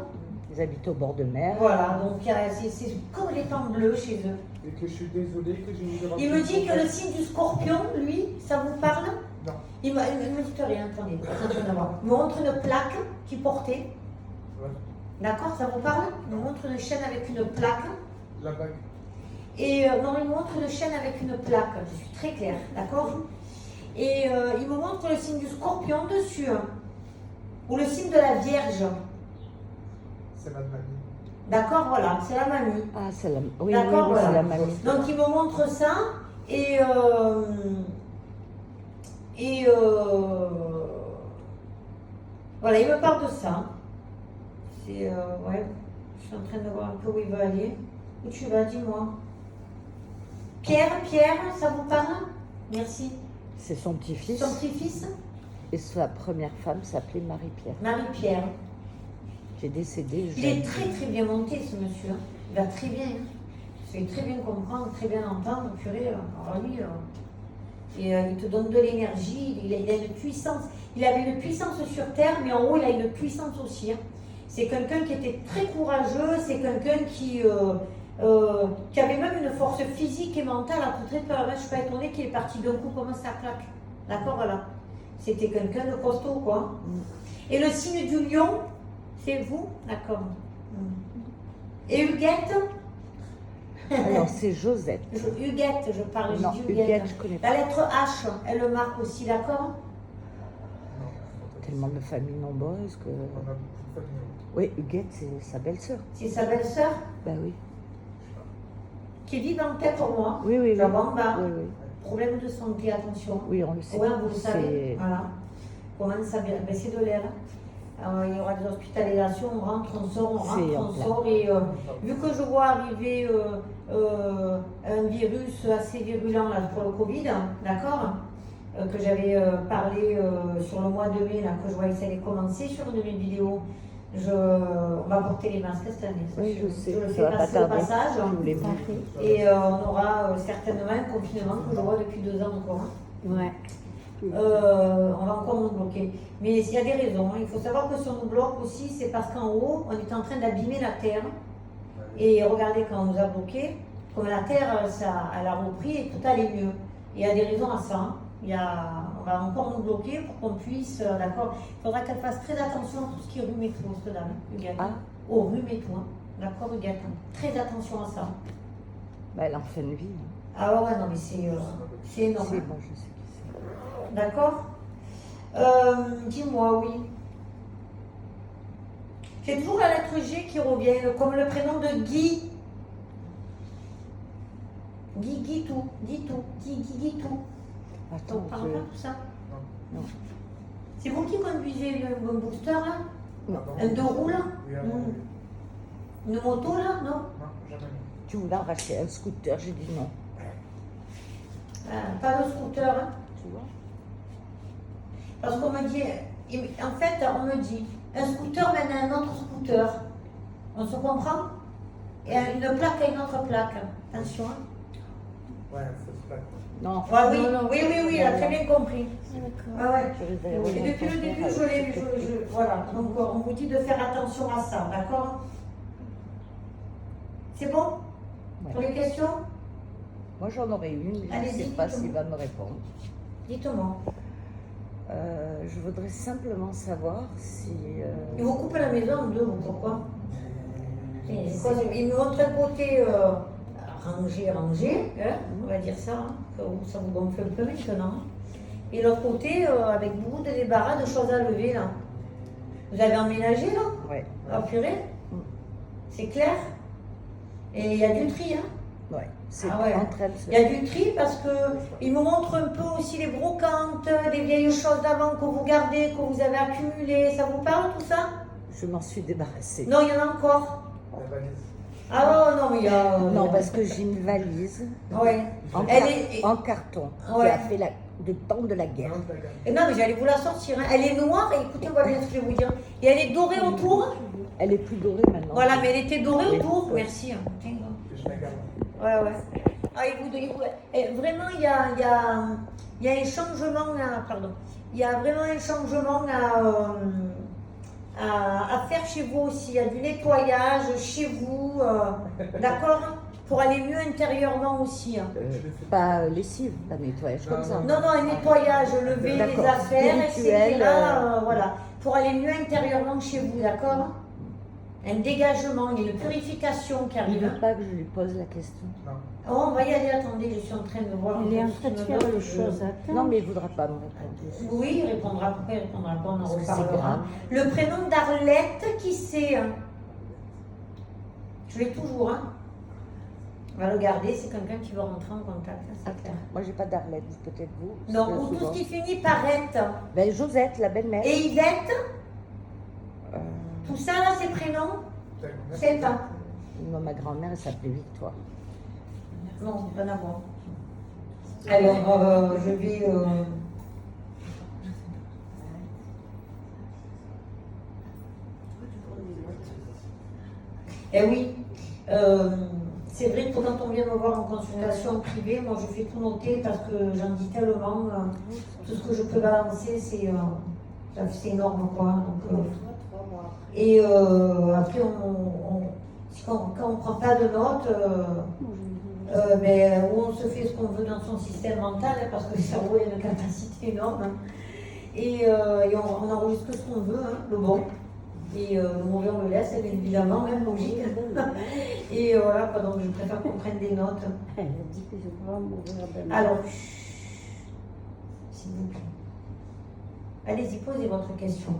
Ils habitent au bord de mer. Voilà, donc c'est comme les plans bleus chez eux. Et que je suis désolée que je vous ai Il me dit que le signe du scorpion, lui, ça vous parle? Non. Il me dit rien, attendez, attention d'avoir. Il me montre une plaque qu'il portait. Ouais. D'accord, ça vous parle? Il me montre une chaîne avec une plaque. La bague. Et non, il me montre le chêne avec une plaque, je suis très claire, d'accord? Et il me montre le signe du scorpion dessus, ou le signe de la Vierge. C'est la mamie. D'accord, voilà, c'est la mamie. Ah, c'est la... Oui, D'accord, oui, c'est voilà. la mamie. Donc il me montre ça, et voilà, il me parle de ça. C'est, ouais, je suis en train de voir un peu où il veut aller. Où tu vas, dis-moi. Pierre, ça vous parle? Merci. C'est son petit-fils. Son petit-fils, Et sa première femme s'appelait Marie-Pierre, Marie-Pierre. qui est décédée Il est jeune. très très bien monté, ce monsieur. Il va très bien. Il fait très bien comprendre, très bien entendre, purée. Alors lui, il te donne de l'énergie, il a une puissance. Il avait une puissance sur Terre, mais en haut, il a une puissance aussi. C'est quelqu'un qui était très courageux, c'est quelqu'un qui avait même une force physique et mentale à tout traiter. Je ne suis pas étonnée qu'il est parti d'un coup comme ça claque. D'accord, voilà. C'était quelqu'un de costaud, quoi. Et le signe du lion, c'est vous? D'accord. Et Huguette? Alors, c'est Josette. Huguette, je parle, Non, j'ai dit Huguette, je connais La pas. lettre H, elle le marque aussi, d'accord? Tellement de familles nombreuses que... On a beaucoup de familles. Oui, Huguette, c'est sa belle-sœur. C'est sa belle-sœur Ben oui. qui est vivante pour moi. Oui, oui, oui. Jabamba. Oui, oui. Problème de santé, attention. Oui, on le sait. Ouais, vous le savez. C'est- Voilà. Commence à baisser de l'air. Il y aura des hospitalisations, on rentre, on sort, on rentre, C'est en on plein. sort. Et vu que je vois arriver un virus assez virulent là, pour le Covid, d'accord, que j'avais parlé sur le mois de mai, là, que je voyais que ça allait commencer sur une de mes vidéos, on va porter les masques cette année. Oui, je sais. Je le Ça fais va pas passer au tarder. passage. Je vous l'ai vu. Et on aura certainement un confinement que je vois depuis 2 ans encore. Ouais. On va encore nous bloquer. Mais il y a des raisons. Il faut savoir que si on nous bloque aussi, c'est parce qu'en haut, on est en train d'abîmer la terre. Et regardez, quand on nous a bloqués, comme la terre, elle a repris et tout allait mieux. Il y a des raisons à ça. On va encore nous bloquer pour qu'on puisse, d'accord. Il faudra qu'elle fasse très attention à tout ce qui est rhume et tout, cette dame, Huguette. Ah. Au rhume et tout, hein. D'accord, Huguette. Très attention à ça. Ben, elle en fait une vie. Ah ouais, non, mais c'est énorme. C'est bon, je sais qui c'est. D'accord. Dis-moi, oui. J'ai toujours la lettre G qui revient, comme le prénom de Guy. Guitou, Guitou. On Attends, parle pas tout ça? Non. C'est vous qui conduisez le booster là? Ah bon? Un 2 roues là? Oui, avant, oui. Une moto là? Non? Non, jamais. tu voulais en racheter un scooter, j'ai dit non. Pas de scooter, hein? Tu vois? Parce qu'on me dit, en fait, on me dit, un scooter mène à un autre scooter. On se comprend? Et une plaque à une autre plaque. Attention. Hein? Ouais, fausse plaque. Non. Ouais, oui, Non, non. oui, elle a très bien compris. Ah ouais. Je les ai Et remis depuis le en début, contact avec voilà. Donc, on vous dit de faire attention à ça, d'accord? C'est bon? Ouais. Pour les questions? Moi, j'en aurais une, mais je ne Allez-y, sais pas dites-moi. s'il va me répondre. Dites-moi. Je voudrais simplement savoir si... Ils vous coupent la maison en deux, vous, pourquoi? Ils me montrent un côté rangé, hein, on va dire ça, hein, que ça vous gonfle un peu maintenant. Et l'autre côté, avec beaucoup de débarras, de choses à lever, là. Vous avez emménagé, là? Ouais, Ah, purée? C'est clair? Et il y a du tri, hein? ouais. C'est Ah ouais. en train de se... Il y a du tri parce qu'il me montre un peu aussi les brocantes, des vieilles choses d'avant que vous gardez, que vous avez accumulées. Ça vous parle tout ça? Je m'en suis débarrassée. Non, il y en a encore. La valise. Ah non, mais il y a... Non, parce que j'ai une valise Ouais. en, Elle car- est... en carton Ouais. qui a fait le temps de la guerre. Non, je la garde. Non, mais j'allais vous la sortir. Hein. Elle est noire, et écoutez, on va bien ce que je vais vous dire. Et elle est dorée autour. Elle est plus dorée maintenant. Voilà, mais elle était dorée Oui. autour. Ouais. Merci. Hein. Tiens, Et je la garde. ouais. Ah, vraiment, il y a un changement, pardon. Il y a vraiment un changement à faire chez vous aussi. Il y a du nettoyage chez vous, d'accord? Pour aller mieux intérieurement aussi. Hein. Pas lessive, pas nettoyage comme ça. Non, un nettoyage, lever les D'accord. affaires, etc. Spirituel, Voilà, pour aller mieux intérieurement chez vous, d'accord? un dégagement, il y a une purification qui Il arrive. ne veut pas que je lui pose la question. Non. Oh, on va y aller, attendez, je suis en train de voir. Il est un en peu train de ce qu'il faire me les donne. choses. Attends. Non, mais il ne voudra pas me répondre. Oui, il répondra. Pourquoi il répondra pas? On en Parce que c'est reparlera. grave. Le prénom d'Arlette, qui c'est? Je l'ai toujours, hein. On va le garder, c'est quelqu'un qui va rentrer en contact, ça, c'est clair. Attends, moi j'ai pas d'Arlette, peut-être vous. Non, parce que ou tout souvent- ce qui finit par Ette. Ben, Josette, la belle-mère. Et Yvette, Euh, tout ça là, ces prénoms? C'est pas. moi, ma grand-mère, elle s'appelait Victoire. Non, rien à voir. Alors, je vais. Eh oui, c'est vrai que quand on vient me voir en consultation privée, moi je fais tout noter parce que j'en dis tellement. Tout ce que je peux balancer, c'est énorme quoi. Donc, et après, quand on ne prend pas de notes, où on se fait ce qu'on veut dans son système mental, hein, parce que le cerveau a une capacité énorme. Hein. Et on enregistre ce qu'on veut, hein, le bon. Et le mauvais, on le laisse, bien évidemment, même logique. Et voilà, quoi, donc je préfère qu'on prenne des notes. Elle a dit que je pourrais mourir demain. Alors, s'il vous plaît. Allez-y, posez votre question.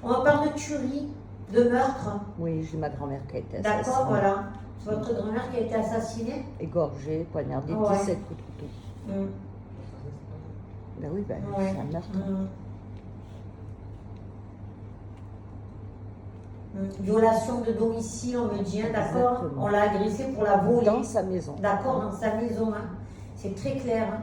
On parle de tuerie, de meurtre. Oui, j'ai ma grand-mère qui a été assassinée. D'accord, voilà. C'est votre grand-mère qui a été assassinée. Égorgée, poignardée, Ouais. 17 coups de couteau. Mm. Ben oui, ben, Ouais. c'est un meurtre. Violation de domicile, on me dit, hein, d'accord. Exactement. On l'a agressé pour la voler. Dans sa maison. D'accord, dans sa maison. Hein. C'est très clair. Hein.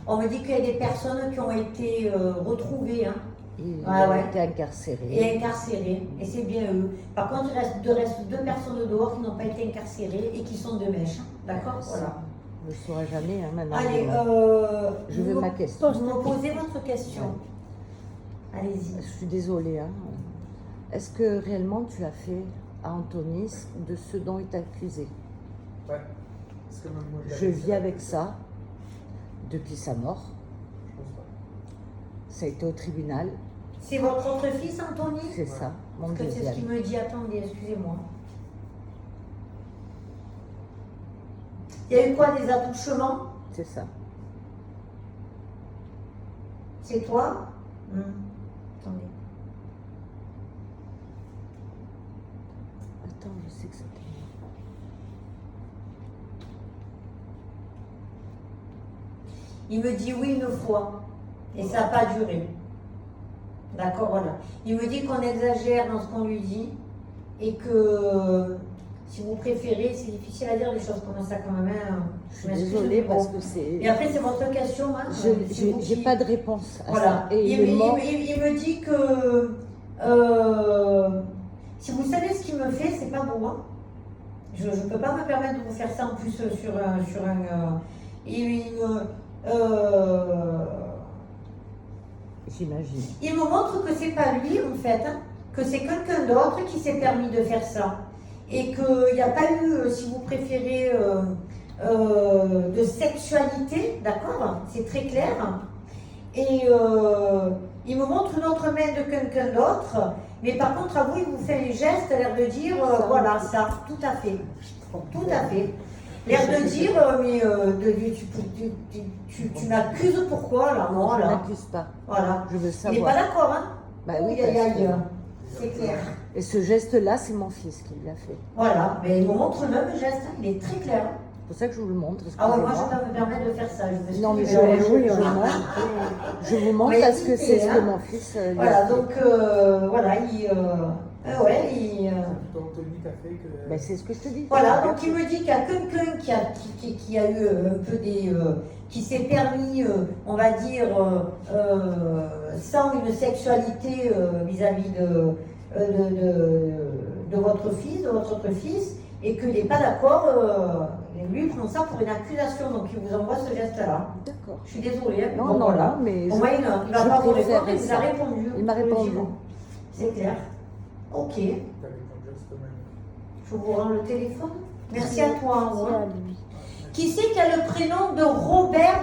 On me dit qu'il y a des personnes qui ont été retrouvées hein, Il Ouais, a ouais. été incarcéré. et incarcérées. Et c'est bien eux. Par contre, il reste deux personnes dehors qui n'ont pas été incarcérées et qui sont de mèche. Hein. D'accord, Ça, voilà. Je ne le saurai jamais, hein, maintenant. Allez, je veux vous- ma question. vous me posez votre question. Allez-y. Je suis désolée. Hein. Est-ce que réellement tu as fait à Antonis de ce dont il est accusé? Ouais. Parce que même moi, Je vis avec ça depuis sa mort. Je pense pas. Ça a été au tribunal, C'est votre autre fils, Anthony? c'est ça, mon Parce que c'est ce deuxième. qu'il me dit. Attendez, excusez-moi. Il y a eu quoi, des attouchements? C'est ça. C'est toi? Attendez. Attends, je sais que c'était. Il me dit oui une fois. Et ça n'a pas duré. D'accord, voilà. Il me dit qu'on exagère dans ce qu'on lui dit. Et que, si vous préférez, c'est difficile à dire des choses comme ça quand même. Hein. Je suis m'excuse, désolée mais parce bon. que c'est. Et après, c'est votre question. Hein. C'est vous J'ai qui- pas de réponse à Voilà. ça. Et Il il ment. me dit que si vous savez ce qu'il me fait, c'est pas beau. Hein. Je ne peux pas me permettre de vous faire ça en plus sur un. J'imagine. Il me montre que c'est pas lui en fait, hein, que c'est quelqu'un d'autre qui s'est permis de faire ça. Et qu'il n'y a pas eu, si vous préférez, de sexualité, d'accord? C'est très clair. Et il me montre une autre main de quelqu'un d'autre, mais par contre, à vous, il vous fait les gestes, l'air de dire, voilà, ça, tout à fait. Tout à fait. L'air de dire, tu m'accuses pourquoi, là? Non, Je là. n'accuse pas. Voilà. Je veux Il n'est savoir. pas d'accord, hein? Bah oui, Aïe, aïe, parce aïe. que- C'est clair. Et ce geste-là, c'est mon fils qui l'a fait. Voilà, mais il me montre le même geste, hein. Il est très clair. C'est pour ça que je vous le montre. Ah ouais, moi je excusez-moi. ne peux pas me permettre de faire ça. Je Non, mais m'excuse, je montre. Je vous montre Mais parce que c'est ce que hein. mon fils lui a Voilà, fait. donc voilà, ouais, C'est plutôt Anthony qui a fait que. Ben, c'est ce que je te dis. voilà, donc il me dit qu'il y a quelqu'un qui a eu un peu des. Qui s'est permis, on va dire, sans une sexualité vis-à-vis de votre fils, de votre autre fils, et qu'il n'est pas d'accord. Et lui, il prend ça pour une accusation, donc il vous envoie ce geste-là. D'accord. Je suis désolée. hein, Non, bon, non, voilà. non, mais Au je- moins, il ne va je pas vous préférais répondre, il vous a ça. répondu. Il m'a répondu. effectivement. C'est clair. Ok. T'avais ton geste même. Je vous rends le téléphone. Merci à toi. C'est Anne. à lui. Qui c'est qui a le prénom de Robert